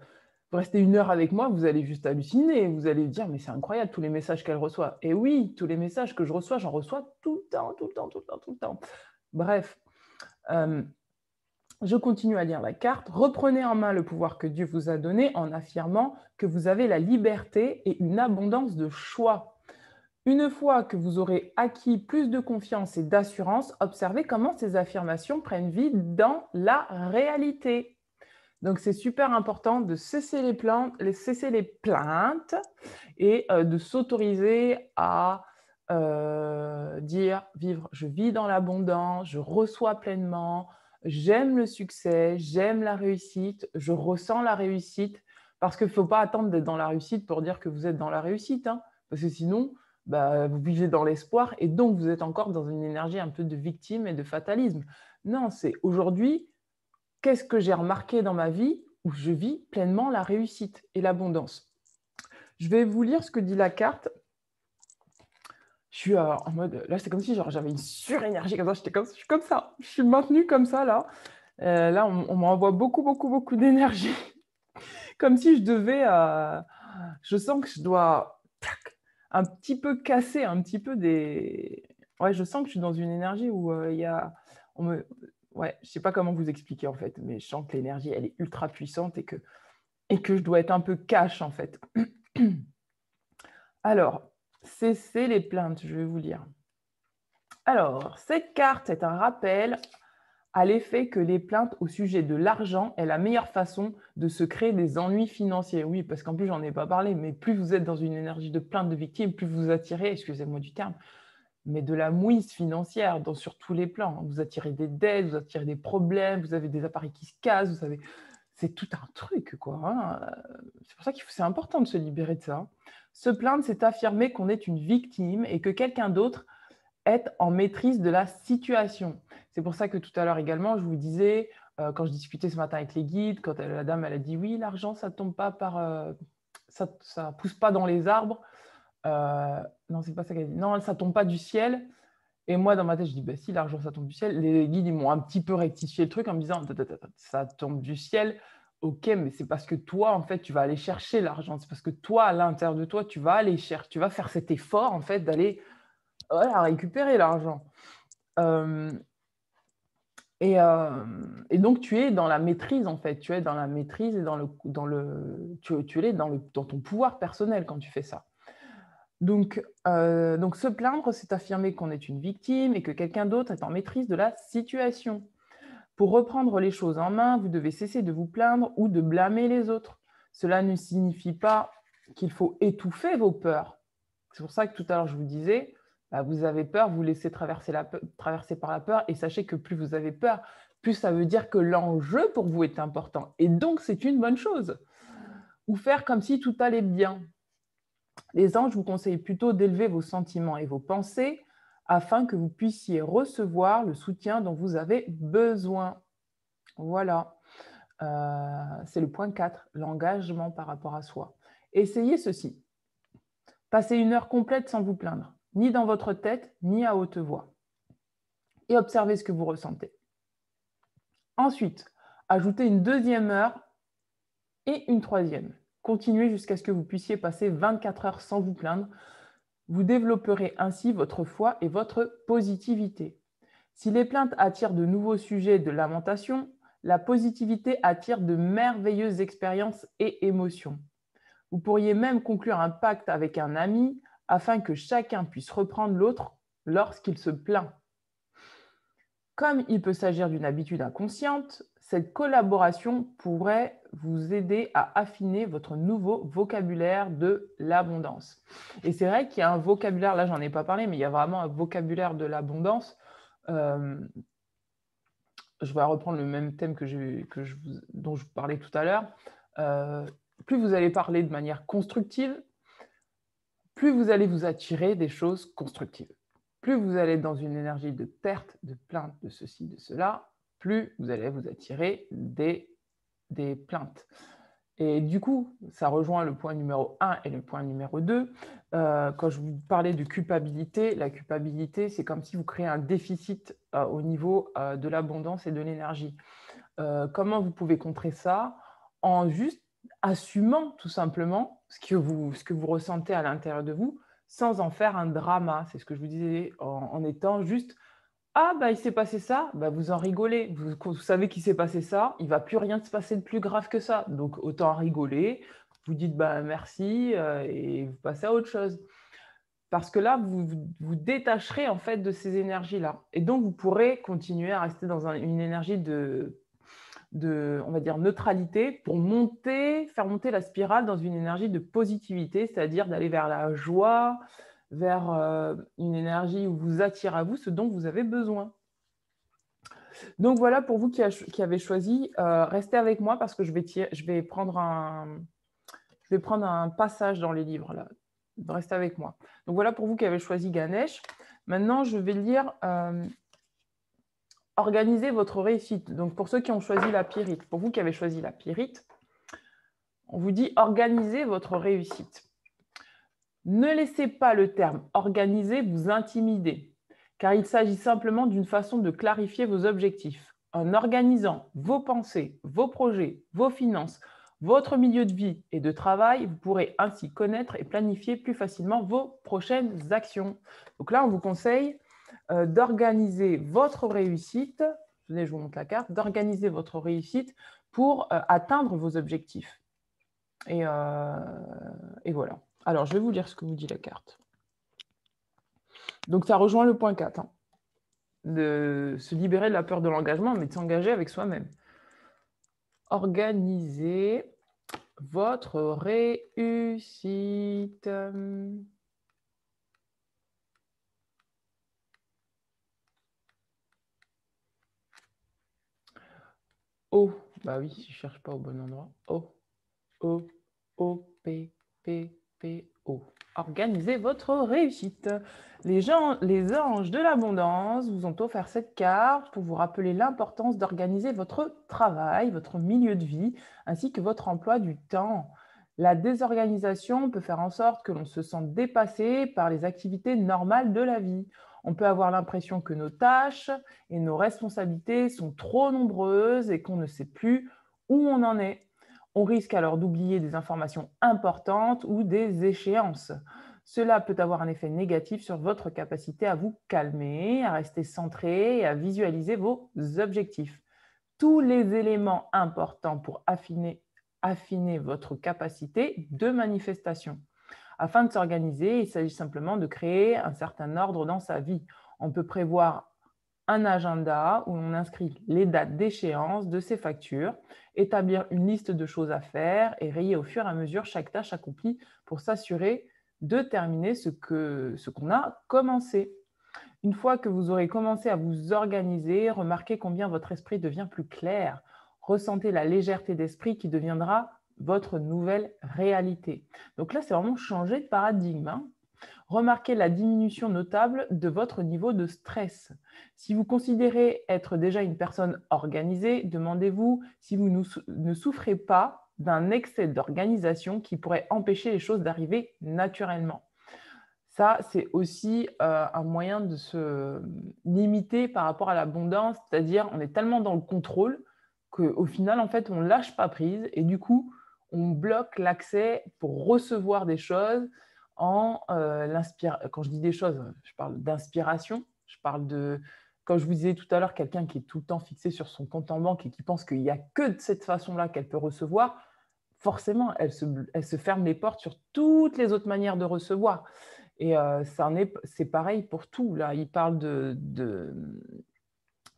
[SPEAKER 1] heure avec moi, vous allez juste halluciner. Vous allez dire, mais c'est incroyable, tous les messages qu'elle reçoit. Et oui, tous les messages que je reçois, j'en reçois tout le temps, tout le temps, tout le temps, tout le temps. Bref, je continue à lire la carte. Reprenez en main le pouvoir que Dieu vous a donné en affirmant que vous avez la liberté et une abondance de choix. Une fois que vous aurez acquis plus de confiance et d'assurance, observez comment ces affirmations prennent vie dans la réalité. Donc, c'est super important de cesser les plaintes et de s'autoriser à vivre, je vis dans l'abondance, je reçois pleinement, j'aime le succès, j'aime la réussite, je ressens la réussite, parce qu'il ne faut pas attendre d'être dans la réussite pour dire que vous êtes dans la réussite, hein, parce que sinon, vous vivez dans l'espoir et donc vous êtes encore dans une énergie un peu de victime et de fatalisme. Non, c'est aujourd'hui, qu'est-ce que j'ai remarqué dans ma vie où je vis pleinement la réussite et l'abondance. Je vais vous lire ce que dit la carte. Je suis en mode, là, c'est comme si j'avais une surénergie comme ça. Je suis comme ça. Je suis maintenue comme ça, là. Là, on m'envoie beaucoup, beaucoup, beaucoup d'énergie. Comme si je devais, je sens que je dois tac, un petit peu casser, un petit peu des. Ouais, je sens que je suis dans une énergie où il y a. On me... Ouais, je ne sais pas comment vous expliquer en fait, mais je sens que l'énergie, elle est ultra puissante et que je dois être un peu cash en fait. Alors, cessez les plaintes, je vais vous lire. Alors, cette carte est un rappel à l'effet que les plaintes au sujet de l'argent est la meilleure façon de se créer des ennuis financiers. Oui, parce qu'en plus, j'en ai pas parlé, mais plus vous êtes dans une énergie de plainte de victime, plus vous attirez, excusez-moi du terme, mais de la mouise financière sur tous les plans. Vous attirez des dettes, vous attirez des problèmes, vous avez des appareils qui se cassent, vous savez, c'est tout un truc, quoi. Hein. C'est pour ça que c'est important de se libérer de ça. Se plaindre, c'est affirmer qu'on est une victime et que quelqu'un d'autre être en maîtrise de la situation. C'est pour ça que tout à l'heure également, je vous disais, quand je discutais ce matin avec les guides, quand la dame elle a dit oui, l'argent, ça tombe pas ça pousse pas dans les arbres. Non, c'est pas ça qu'elle a dit. Non, ça tombe pas du ciel. Et moi, dans ma tête, je dis, bah, si, l'argent, ça tombe du ciel. Les guides, ils m'ont un petit peu rectifié le truc en me disant, ça tombe du ciel. Ok, mais c'est parce que toi, en fait, tu vas aller chercher l'argent. C'est parce que toi, à l'intérieur de toi, tu vas aller chercher, tu vas faire cet effort, en fait, d'aller récupérer l'argent. Euh, et donc, tu es dans la maîtrise, en fait. Tu es dans la maîtrise et tu es dans ton pouvoir personnel quand tu fais ça. Donc, se plaindre, c'est affirmer qu'on est une victime et que quelqu'un d'autre est en maîtrise de la situation. Pour reprendre les choses en main, vous devez cesser de vous plaindre ou de blâmer les autres. Cela ne signifie pas qu'il faut étouffer vos peurs. C'est pour ça que tout à l'heure, je vous disais, vous avez peur, vous laissez traverser par la peur et sachez que plus vous avez peur, plus ça veut dire que l'enjeu pour vous est important. Et donc, c'est une bonne chose. Ou faire comme si tout allait bien. Les anges vous conseillent plutôt d'élever vos sentiments et vos pensées afin que vous puissiez recevoir le soutien dont vous avez besoin. Voilà. C'est le point 4, l'engagement par rapport à soi. Essayez ceci. Passez une heure complète sans vous plaindre, ni dans votre tête, ni à haute voix. Et observez ce que vous ressentez. Ensuite, ajoutez une deuxième heure et une troisième. Continuez jusqu'à ce que vous puissiez passer 24 heures sans vous plaindre. Vous développerez ainsi votre foi et votre positivité. Si les plaintes attirent de nouveaux sujets de lamentation, la positivité attire de merveilleuses expériences et émotions. Vous pourriez même conclure un pacte avec un ami afin que chacun puisse reprendre l'autre lorsqu'il se plaint. Comme il peut s'agir d'une habitude inconsciente, cette collaboration pourrait vous aider à affiner votre nouveau vocabulaire de l'abondance. Et c'est vrai qu'il y a un vocabulaire, là j'en ai pas parlé, mais il y a vraiment un vocabulaire de l'abondance. Je vais reprendre le même thème dont je vous parlais tout à l'heure. Plus vous allez parler de manière constructive, plus vous allez vous attirer des choses constructives. Plus vous allez être dans une énergie de perte, de plainte, de ceci, de cela, plus vous allez vous attirer des plaintes. Et du coup, ça rejoint le point numéro 1 et le point numéro 2. Quand je vous parlais de culpabilité, la culpabilité, c'est comme si vous créez un déficit au niveau de l'abondance et de l'énergie. Comment vous pouvez contrer ça? En juste assumant tout simplement ce que vous ressentez à l'intérieur de vous, sans en faire un drama. C'est ce que je vous disais, en étant juste ah, il s'est passé ça, vous en rigolez. Vous savez qu'il s'est passé ça, il ne va plus rien se passer de plus grave que ça. Donc, autant en rigoler. Vous dites merci et vous passez à autre chose. Parce que là, vous détacherez en fait de ces énergies-là. Et donc, vous pourrez continuer à rester dans une énergie on va dire, neutralité pour faire monter la spirale dans une énergie de positivité, c'est-à-dire d'aller vers la joie, vers une énergie où vous attire à vous ce dont vous avez besoin. Donc voilà, pour vous qui avez choisi, restez avec moi parce que je vais prendre un passage dans les livres. Là. Restez avec moi. Donc voilà pour vous qui avez choisi Ganesh. Maintenant, je vais lire Organisez votre réussite. Donc pour ceux qui ont choisi la pyrite, pour vous qui avez choisi la pyrite, on vous dit organisez votre réussite. Ne laissez pas le terme organisé vous intimider, car il s'agit simplement d'une façon de clarifier vos objectifs. En organisant vos pensées, vos projets, vos finances, votre milieu de vie et de travail, vous pourrez ainsi connaître et planifier plus facilement vos prochaines actions. Donc là, on vous conseille d'organiser votre réussite, je vous montre la carte, d'organiser votre réussite pour atteindre vos objectifs. Et voilà. Alors, je vais vous lire ce que vous dit la carte. Donc, ça rejoint le point 4, hein, de se libérer de la peur de l'engagement, mais de s'engager avec soi-même. Organisez votre réussite. O, bah oui, je ne cherche pas au bon endroit. O, O, O, P, P, P, O. Organisez votre réussite. Les anges de l'abondance vous ont offert cette carte pour vous rappeler l'importance d'organiser votre travail, votre milieu de vie, ainsi que votre emploi du temps. La désorganisation peut faire en sorte que l'on se sente dépassé par les activités normales de la vie. On peut avoir l'impression que nos tâches et nos responsabilités sont trop nombreuses et qu'on ne sait plus où on en est. On risque alors d'oublier des informations importantes ou des échéances. Cela peut avoir un effet négatif sur votre capacité à vous calmer, à rester centré et à visualiser vos objectifs. Tous les éléments importants pour affiner votre capacité de manifestation. Afin de s'organiser, il s'agit simplement de créer un certain ordre dans sa vie. On peut prévoir un agenda où on inscrit les dates d'échéance de ses factures, établir une liste de choses à faire et rayer au fur et à mesure chaque tâche accomplie pour s'assurer de terminer ce qu'on a commencé. Une fois que vous aurez commencé à vous organiser, remarquez combien votre esprit devient plus clair. Ressentez la légèreté d'esprit qui deviendra votre nouvelle réalité. Donc là, c'est vraiment changer de paradigme, hein. Remarquez la diminution notable de votre niveau de stress. Si vous considérez être déjà une personne organisée, demandez-vous si vous ne souffrez pas d'un excès d'organisation qui pourrait empêcher les choses d'arriver naturellement. Ça, c'est aussi un moyen de se limiter par rapport à l'abondance, c'est-à-dire on est tellement dans le contrôle qu'au final, en fait, on ne lâche pas prise et du coup, on bloque l'accès pour recevoir des choses quand je dis des choses, je parle d'inspiration, je parle de, quand je vous disais tout à l'heure, quelqu'un qui est tout le temps fixé sur son compte en banque et qui pense qu'il n'y a que de cette façon-là qu'elle peut recevoir, forcément, elle se ferme les portes sur toutes les autres manières de recevoir. Et c'est pareil pour tout. Là, il parle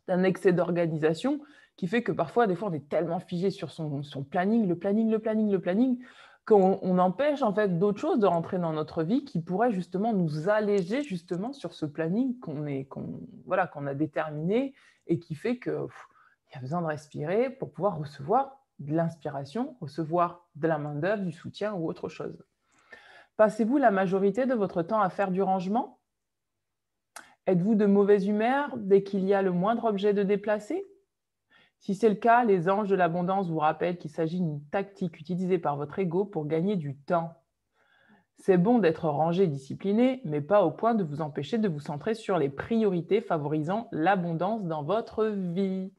[SPEAKER 1] d'un excès d'organisation qui fait que parfois, des fois, on est tellement figé sur son planning, le planning, qu'on empêche en fait d'autres choses de rentrer dans notre vie qui pourraient justement nous alléger justement sur ce planning qu'on a déterminé et qui fait qu'il y a besoin de respirer pour pouvoir recevoir de l'inspiration, recevoir de la main-d'œuvre, du soutien ou autre chose. Passez-vous la majorité de votre temps à faire du rangement? Êtes-vous de mauvaise humeur dès qu'il y a le moindre objet de déplacé? Si c'est le cas, les anges de l'abondance vous rappellent qu'il s'agit d'une tactique utilisée par votre ego pour gagner du temps. C'est bon d'être rangé et discipliné, mais pas au point de vous empêcher de vous centrer sur les priorités favorisant l'abondance dans votre vie.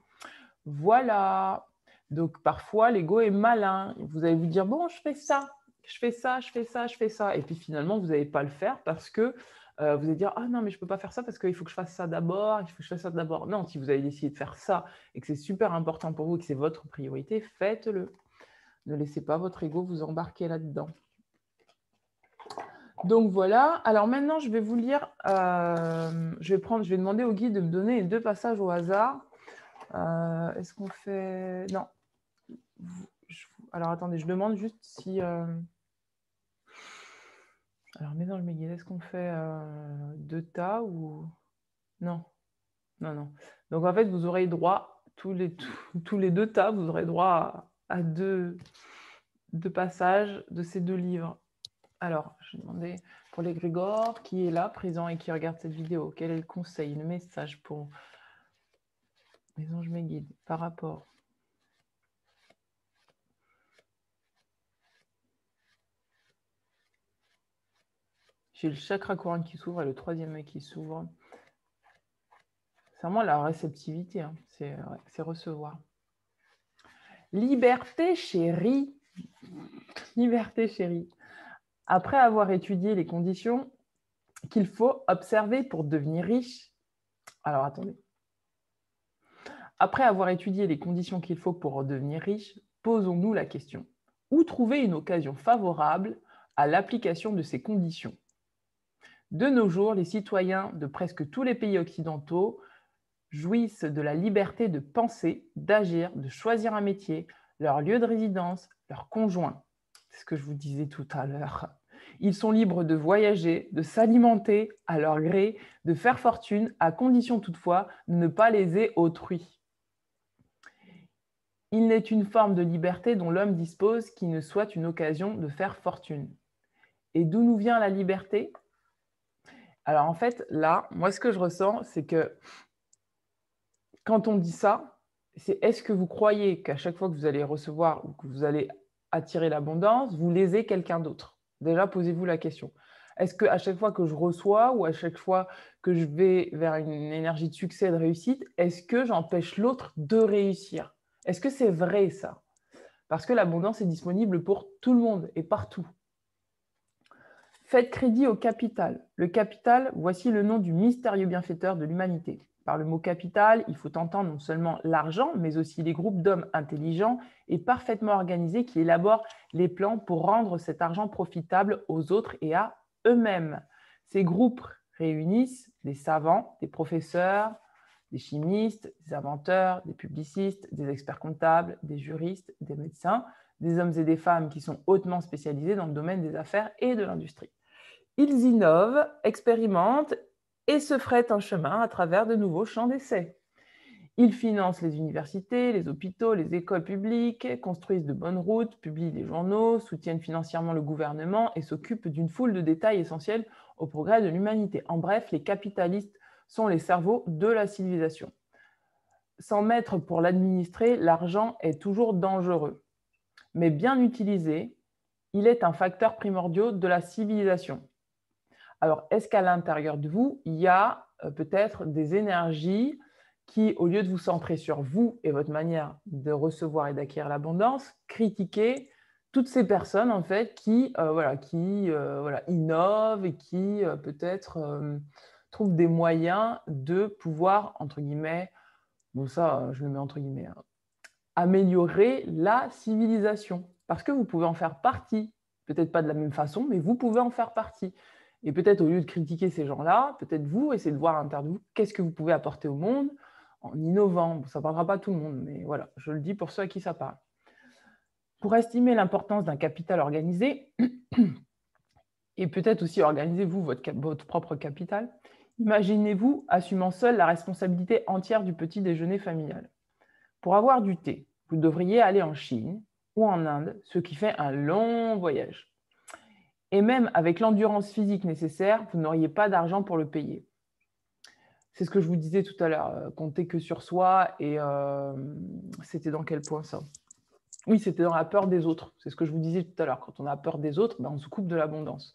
[SPEAKER 1] Voilà. Donc parfois, l'ego est malin. Vous allez vous dire, bon, je fais ça, je fais ça, je fais ça, je fais ça. Et puis finalement, vous n'allez pas le faire parce que vous allez dire, ah non, mais je ne peux pas faire ça parce qu'il faut que je fasse ça d'abord, il faut que je fasse ça d'abord. Non, si vous avez décidé de faire ça et que c'est super important pour vous et que c'est votre priorité, faites-le. Ne laissez pas votre ego vous embarquer là-dedans. Donc voilà. Alors maintenant, je vais vous lire, je vais demander au guide de me donner les 2 passages au hasard. Est-ce qu'on fait… Non. Alors, attendez, je demande juste si… Alors, mélange mes guides, est-ce qu'on fait 2 tas ou… Non. Non, non. Donc, en fait, vous aurez droit, tous les 2 tas, vous aurez droit à 2 passages de ces 2 livres. Alors, je vais demander pour l'égrégore qui est là, présent et qui regarde cette vidéo, quel est le conseil, le message pour mes anges, mes guides par rapport J'ai le chakra couronne qui s'ouvre et le troisième œil qui s'ouvre. C'est vraiment la réceptivité, hein. C'est ouais, recevoir. Liberté chérie. Liberté chérie. Après avoir étudié les conditions qu'il faut observer pour devenir riche. Alors attendez. Après avoir étudié les conditions qu'il faut pour devenir riche, posons-nous la question. Où trouver une occasion favorable à l'application de ces conditions? De nos jours, les citoyens de presque tous les pays occidentaux jouissent de la liberté de penser, d'agir, de choisir un métier, leur lieu de résidence, leur conjoint. C'est ce que je vous disais tout à l'heure. Ils sont libres de voyager, de s'alimenter à leur gré, de faire fortune, à condition toutefois de ne pas léser autrui. Il n'est une forme de liberté dont l'homme dispose qui ne soit une occasion de faire fortune. Et d'où nous vient la liberté? Alors en fait, là, moi ce que je ressens, c'est que quand on dit ça, c'est est-ce que vous croyez qu'à chaque fois que vous allez recevoir ou que vous allez attirer l'abondance, vous lésez quelqu'un d'autre? Déjà, posez-vous la question. Est-ce qu'à chaque fois que je reçois ou à chaque fois que je vais vers une énergie de succès, de réussite, est-ce que j'empêche l'autre de réussir? Est-ce que c'est vrai ça? Parce que l'abondance est disponible pour tout le monde et partout. Faites crédit au capital. Le capital, voici le nom du mystérieux bienfaiteur de l'humanité. Par le mot capital, il faut entendre non seulement l'argent, mais aussi les groupes d'hommes intelligents et parfaitement organisés qui élaborent les plans pour rendre cet argent profitable aux autres et à eux-mêmes. Ces groupes réunissent des savants, des professeurs, des chimistes, des inventeurs, des publicistes, des experts comptables, des juristes, des médecins, des hommes et des femmes qui sont hautement spécialisés dans le domaine des affaires et de l'industrie. Ils innovent, expérimentent et se frayent un chemin à travers de nouveaux champs d'essai. Ils financent les universités, les hôpitaux, les écoles publiques, construisent de bonnes routes, publient des journaux, soutiennent financièrement le gouvernement et s'occupent d'une foule de détails essentiels au progrès de l'humanité. En bref, les capitalistes sont les cerveaux de la civilisation. Sans maître pour l'administrer, l'argent est toujours dangereux. Mais bien utilisé, il est un facteur primordial de la civilisation. Alors, est-ce qu'à l'intérieur de vous, il y a peut-être des énergies qui, au lieu de vous centrer sur vous et votre manière de recevoir et d'acquérir l'abondance, critiquez toutes ces personnes en fait qui innovent et qui peut-être trouvent des moyens de pouvoir, entre guillemets, bon ça je le mets entre guillemets, hein, améliorer la civilisation. Parce que vous pouvez en faire partie. Peut-être pas de la même façon, mais vous pouvez en faire partie. Et peut-être au lieu de critiquer ces gens-là, peut-être vous, essayez de voir à l'intérieur de vous qu'est-ce que vous pouvez apporter au monde en innovant. Bon, ça ne parlera pas à tout le monde, mais voilà, je le dis pour ceux à qui ça parle. Pour estimer l'importance d'un capital organisé, et peut-être aussi organisez-vous votre propre capital, imaginez-vous assumant seul la responsabilité entière du petit déjeuner familial. Pour avoir du thé, vous devriez aller en Chine ou en Inde, ce qui fait un long voyage. Et même avec l'endurance physique nécessaire, vous n'auriez pas d'argent pour le payer. C'est ce que je vous disais tout à l'heure, compter que sur soi, et c'était dans quel point ça? Oui, c'était dans la peur des autres. C'est ce que je vous disais tout à l'heure. Quand on a peur des autres, ben, on se coupe de l'abondance.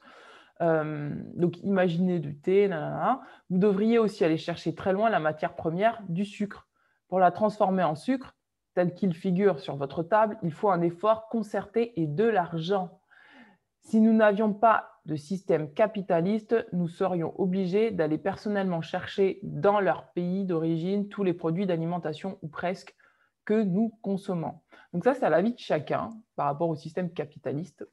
[SPEAKER 1] Donc, imaginez du thé, nanana. Vous devriez aussi aller chercher très loin la matière première du sucre. Pour la transformer en sucre, tel qu'il figure sur votre table, il faut un effort concerté et de l'argent. Si nous n'avions pas de système capitaliste, nous serions obligés d'aller personnellement chercher dans leur pays d'origine tous les produits d'alimentation ou presque que nous consommons. Donc ça, c'est à l'avis de chacun par rapport au système capitaliste.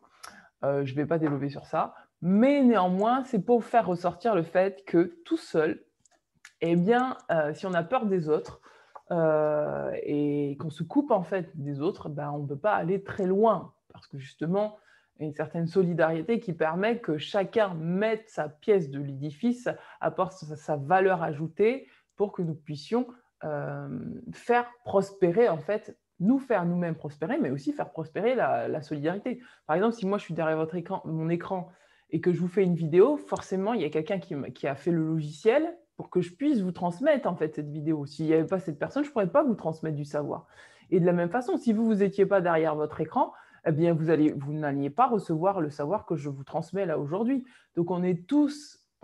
[SPEAKER 1] Je ne vais pas développer sur ça, mais néanmoins, c'est pour faire ressortir le fait que tout seul, eh bien, si on a peur des autres et qu'on se coupe en fait des autres, ben, on ne peut pas aller très loin parce que justement, il y a une certaine solidarité qui permet que chacun mette sa pièce de l'édifice, apporte sa valeur ajoutée pour que nous puissions faire prospérer en fait, nous faire nous-mêmes prospérer, mais aussi faire prospérer la solidarité. Par exemple, si moi je suis derrière mon écran et que je vous fais une vidéo, forcément il y a quelqu'un qui a fait le logiciel pour que je puisse vous transmettre en fait cette vidéo. S'il n'y avait pas cette personne, je ne pourrais pas vous transmettre du savoir. Et de la même façon, si vous n'étiez pas derrière votre écran, eh bien, vous n'alliez pas recevoir le savoir que je vous transmets là aujourd'hui. Donc, on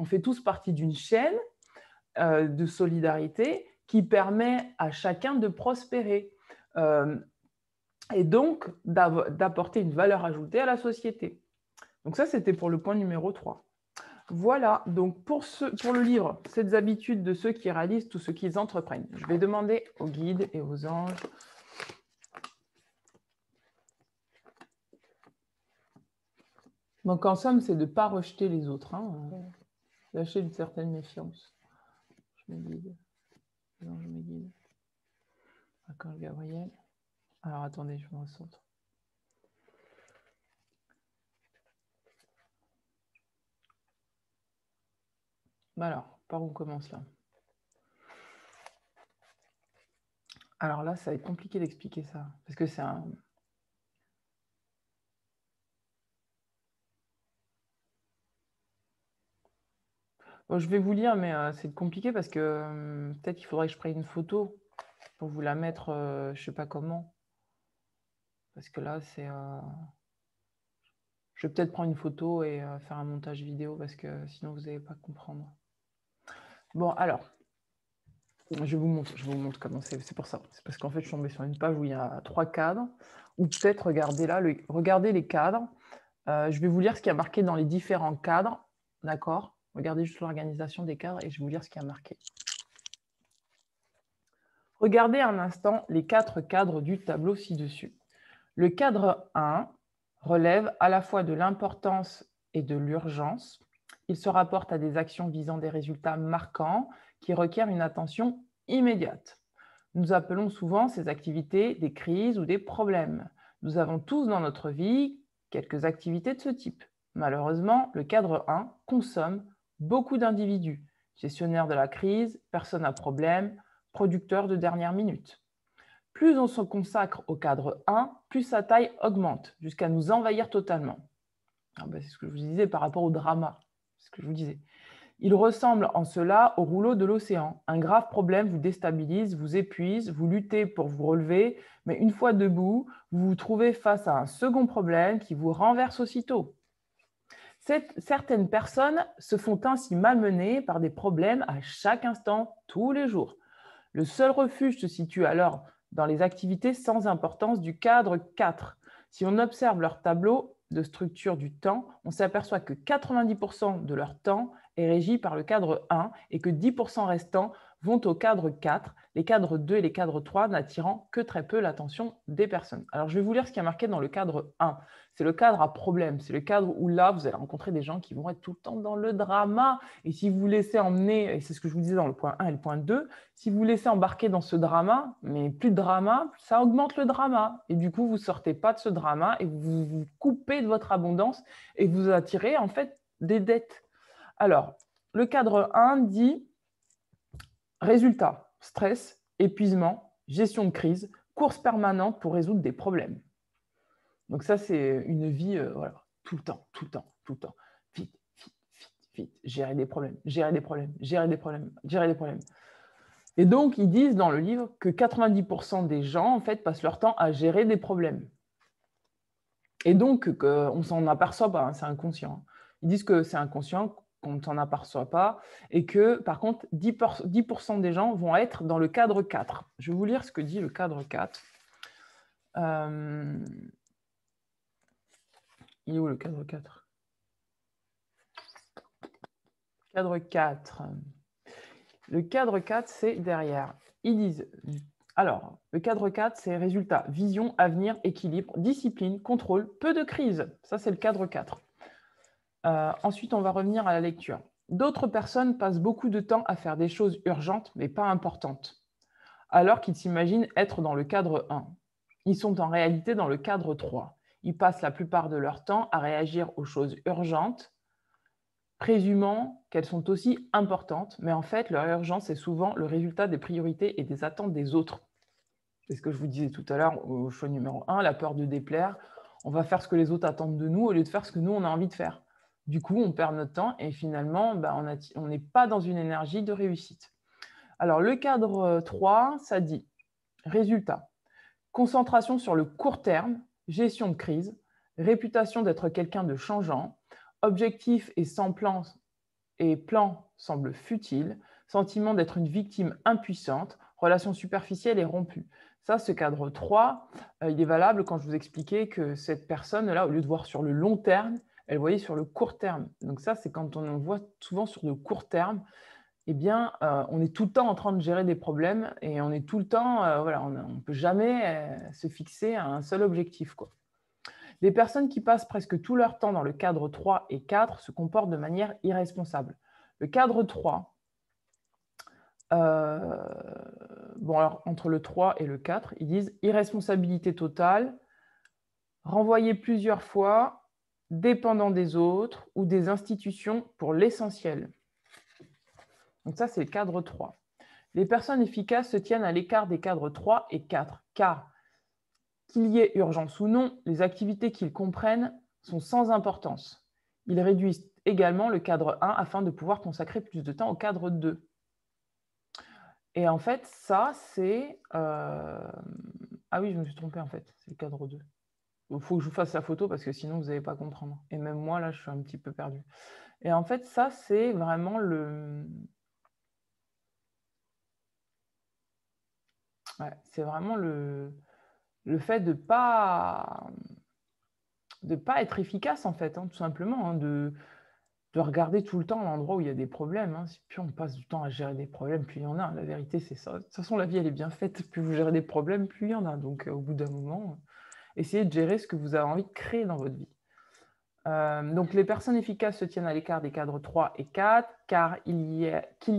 [SPEAKER 1] fait tous partie d'une chaîne de solidarité qui permet à chacun de prospérer et donc d'apporter une valeur ajoutée à la société. Donc ça, c'était pour le point numéro 3. Voilà, donc pour le livre, 7 habitudes de ceux qui réalisent tout ce qu'ils entreprennent. Je vais demander aux guides et aux anges. Donc en somme, c'est de ne pas rejeter les autres, hein, lâcher une certaine méfiance. Je me guide. Non, je me guide. D'accord, Gabriel. Alors attendez, je me recentre. Alors, par où on commence là? Alors là, ça va être compliqué d'expliquer ça, parce que c'est un... Bon, je vais vous lire, mais c'est compliqué parce que peut-être qu'il faudrait que je prenne une photo pour vous la mettre, je ne sais pas comment. Parce que là, c'est... Je vais peut-être prendre une photo et faire un montage vidéo parce que sinon, vous n'allez pas comprendre. Bon, alors, je vous montre comment c'est. C'est pour ça. C'est parce qu'en fait, je suis tombée sur une page où il y a 3 cadres. Ou peut-être, regardez là, regardez les cadres. Je vais vous lire ce qui a marqué dans les différents cadres. D'accord? Regardez juste l'organisation des cadres et je vais vous lire ce qui a marqué. Regardez un instant les 4 cadres du tableau ci-dessus. Le cadre 1 relève à la fois de l'importance et de l'urgence. Il se rapporte à des actions visant des résultats marquants qui requièrent une attention immédiate. Nous appelons souvent ces activités des crises ou des problèmes. Nous avons tous dans notre vie quelques activités de ce type. Malheureusement, le cadre 1 consomme beaucoup d'individus, gestionnaires de la crise, personnes à problème, producteurs de dernière minute. Plus on se consacre au cadre 1, plus sa taille augmente, jusqu'à nous envahir totalement. C'est ce que je vous disais par rapport au drama. C'est ce que je vous disais. Il ressemble en cela au rouleau de l'océan. Un grave problème vous déstabilise, vous épuise, vous luttez pour vous relever, mais une fois debout, vous vous trouvez face à un second problème qui vous renverse aussitôt. Certaines personnes se font ainsi malmener par des problèmes à chaque instant, tous les jours. Le seul refuge se situe alors dans les activités sans importance du cadre 4. Si on observe leur tableau de structure du temps, on s'aperçoit que 90% de leur temps est régi par le cadre 1 et que 10% restants vont au cadre 4, les cadres 2 et les cadres 3 n'attirant que très peu l'attention des personnes. Alors, je vais vous lire ce qui est marqué dans le cadre 1. C'est le cadre à problème. C'est le cadre où là, vous allez rencontrer des gens qui vont être tout le temps dans le drama. Et si vous vous laissez emmener, et c'est ce que je vous disais dans le point 1 et le point 2, si vous vous laissez embarquer dans ce drama, mais plus de drama, ça augmente le drama. Et du coup, vous ne sortez pas de ce drama et vous vous coupez de votre abondance et vous attirez en fait des dettes. Alors, le cadre 1 dit résultat, stress, épuisement, gestion de crise, course permanente pour résoudre des problèmes. Donc ça, c'est une vie voilà, tout le temps, tout le temps, tout le temps. Vite, vite, vite, vite, gérer des problèmes, gérer des problèmes, gérer des problèmes, gérer des problèmes. Et donc, ils disent dans le livre que 90% des gens, en fait, passent leur temps à gérer des problèmes. Et donc, on ne s'en aperçoit pas, hein, c'est inconscient. Ils disent que c'est inconscient, qu'on ne s'en aperçoit pas, et que, par contre, 10% des gens vont être dans le cadre 4. Je vais vous lire ce que dit le cadre 4. Il est où le cadre 4? Cadre 4. Le cadre 4, c'est derrière. Ils disent... Alors, le cadre 4, c'est résultat, vision, avenir, équilibre, discipline, contrôle, peu de crise. Ça, c'est le cadre 4. Ensuite, on va revenir à la lecture. D'autres personnes passent beaucoup de temps à faire des choses urgentes, mais pas importantes, alors qu'ils s'imaginent être dans le cadre 1. Ils sont en réalité dans le cadre 3. Ils passent la plupart de leur temps à réagir aux choses urgentes, présumant qu'elles sont aussi importantes, mais en fait, leur urgence est souvent le résultat des priorités et des attentes des autres. C'est ce que je vous disais tout à l'heure au choix numéro 1, la peur de déplaire. On va faire ce que les autres attendent de nous au lieu de faire ce que nous, on a envie de faire. Du coup, on perd notre temps et finalement, on n'est pas dans une énergie de réussite. Alors, le cadre 3, ça dit résultat, concentration sur le court terme, gestion de crise, réputation d'être quelqu'un de changeant, objectif et sans plan et plan semblent futiles, sentiment d'être une victime impuissante, relation superficielle et rompue. Ça, ce cadre 3, il est valable quand je vous expliquais que cette personne-là, au lieu de voir sur le long terme, elle voyait sur le court terme. Donc ça, c'est quand on en voit souvent sur le court terme, eh bien, on est tout le temps en train de gérer des problèmes et on est tout le temps, voilà, on ne peut jamais se fixer à un seul objectif, quoi. Les personnes qui passent presque tout leur temps dans le cadre 3 et 4 se comportent de manière irresponsable. Le cadre 3, bon alors entre le 3 et le 4, ils disent irresponsabilité totale, renvoyer plusieurs fois, dépendant des autres ou des institutions pour l'essentiel. Donc ça, c'est le cadre 3. Les personnes efficaces se tiennent à l'écart des cadres 3 et 4, car qu'il y ait urgence ou non, les activités qu'ils comprennent sont sans importance. Ils réduisent également le cadre 1 afin de pouvoir consacrer plus de temps au cadre 2. Et en fait, ça, c'est... Ah oui, je me suis trompée en fait, c'est le cadre 2. Il faut que je vous fasse la photo parce que sinon, vous n'allez pas comprendre. Et même moi, là, je suis un petit peu perdue. Et en fait, ça, c'est vraiment le... Ouais, c'est vraiment le fait de pas être efficace, en fait, hein, tout simplement, hein, de regarder tout le temps l'endroit où il y a des problèmes. Hein. Plus on passe du temps à gérer des problèmes, plus il y en a. La vérité, c'est ça. De toute façon, la vie, elle est bien faite. Plus vous gérez des problèmes, plus il y en a. Donc, au bout d'un moment, essayez de gérer ce que vous avez envie de créer dans votre vie. Donc, les personnes efficaces se tiennent à l'écart des cadres 3 et 4, car qu'il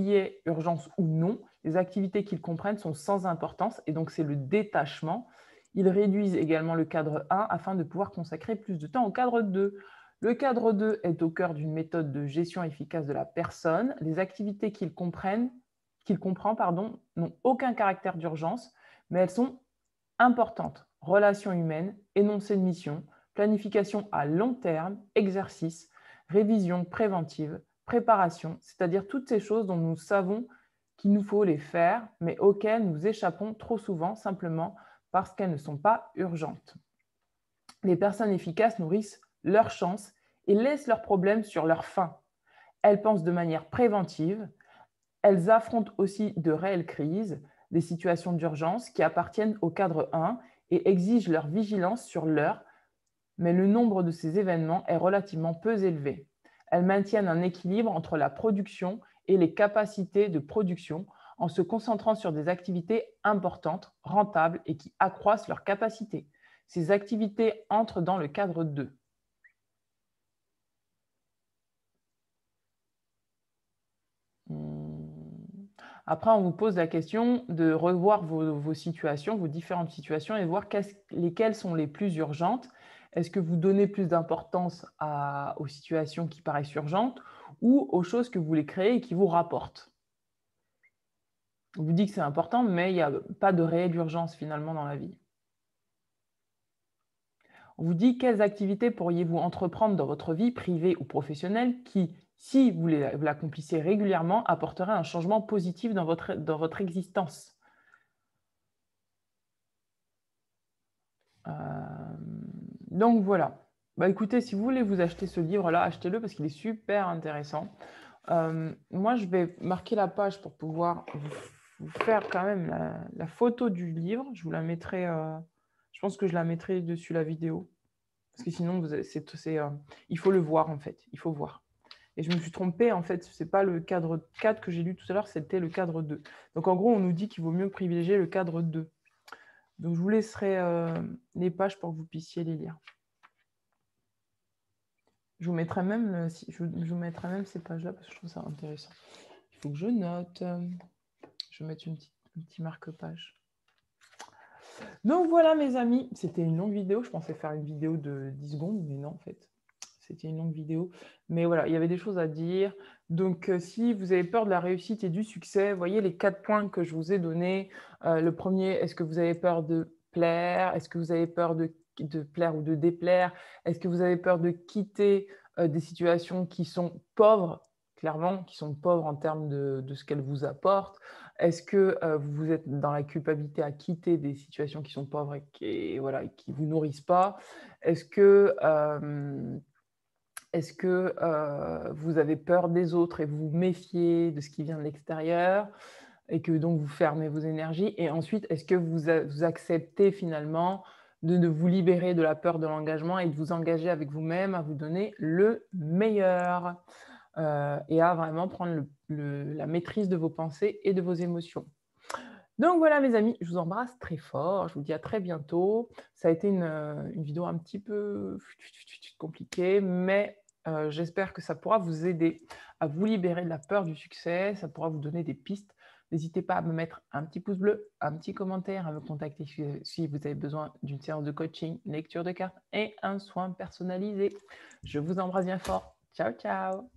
[SPEAKER 1] y ait urgence ou non, les activités qu'ils comprennent sont sans importance, et donc c'est le détachement. Ils réduisent également le cadre 1 afin de pouvoir consacrer plus de temps au cadre 2. Le cadre 2 est au cœur d'une méthode de gestion efficace de la personne. Les activités qu'il comprend n'ont aucun caractère d'urgence, mais elles sont importantes. Relations humaines, énoncé de mission, planification à long terme, exercice, révision préventive, préparation, c'est-à-dire toutes ces choses dont nous savons qu'il nous faut les faire, mais auxquelles nous échappons trop souvent simplement parce qu'elles ne sont pas urgentes. Les personnes efficaces nourrissent leurs chances et laissent leurs problèmes sur leur faim. Elles pensent de manière préventive, elles affrontent aussi de réelles crises, des situations d'urgence qui appartiennent au cadre 1 et exigent leur vigilance sur l'heure, mais le nombre de ces événements est relativement peu élevé. Elles maintiennent un équilibre entre la production et les capacités de production en se concentrant sur des activités importantes, rentables et qui accroissent leurs capacités. Ces activités entrent dans le cadre 2. Après, on vous pose la question de revoir vos situations, vos différentes situations et voir lesquelles sont les plus urgentes. Est-ce que vous donnez plus d'importance aux situations qui paraissent urgentes ou aux choses que vous voulez créer et qui vous rapportent? On vous dit que c'est important, mais il n'y a pas de réelle urgence finalement dans la vie. On vous dit quelles activités pourriez-vous entreprendre dans votre vie privée ou professionnelle qui, si vous l'accomplissez régulièrement, apporterait un changement positif dans votre existence. Donc voilà. Bah, écoutez, si vous voulez vous acheter ce livre-là, achetez-le parce qu'il est super intéressant. Moi, je vais marquer la page pour pouvoir vous faire quand même la photo du livre. Je vous la mettrai, je pense que je la mettrai dessus la vidéo. Parce que sinon, il faut le voir en fait. Il faut voir. Et je me suis trompée, en fait, ce n'est pas le cadre 4 que j'ai lu tout à l'heure, c'était le cadre 2. Donc en gros, on nous dit qu'il vaut mieux privilégier le cadre 2. Donc je vous laisserai les pages pour que vous puissiez les lire. Je vous mettrai même, ces pages-là parce que je trouve ça intéressant. Il faut que je note. Je vais mettre un petit marque-page. Donc voilà mes amis, c'était une longue vidéo. Je pensais faire une vidéo de 10 secondes, mais non en fait. C'était une longue vidéo. Mais voilà, il y avait des choses à dire. Donc si vous avez peur de la réussite et du succès, voyez les 4 points que je vous ai donnés. Le premier, est-ce que vous avez peur de plaire? Est-ce que vous avez peur de plaire ou de déplaire? Est-ce que vous avez peur de quitter des situations qui sont pauvres, clairement, qui sont pauvres en termes de ce qu'elles vous apportent? Est-ce que vous êtes dans la culpabilité à quitter des situations qui sont pauvres et voilà, et qui vous nourrissent pas? Est-ce que, vous avez peur des autres et vous vous méfiez de ce qui vient de l'extérieur et que donc vous fermez vos énergies? Et ensuite, est-ce que vous acceptez finalement de vous libérer de la peur de l'engagement et de vous engager avec vous-même à vous donner le meilleur, et à vraiment prendre la maîtrise de vos pensées et de vos émotions? Donc voilà mes amis, je vous embrasse très fort, je vous dis à très bientôt. Ça a été une vidéo un petit peu compliquée, mais j'espère que ça pourra vous aider à vous libérer de la peur du succès, ça pourra vous donner des pistes. N'hésitez pas à me mettre un petit pouce bleu, un petit commentaire, à me contacter si vous avez besoin d'une séance de coaching, lecture de cartes et un soin personnalisé. Je vous embrasse bien fort. Ciao, ciao!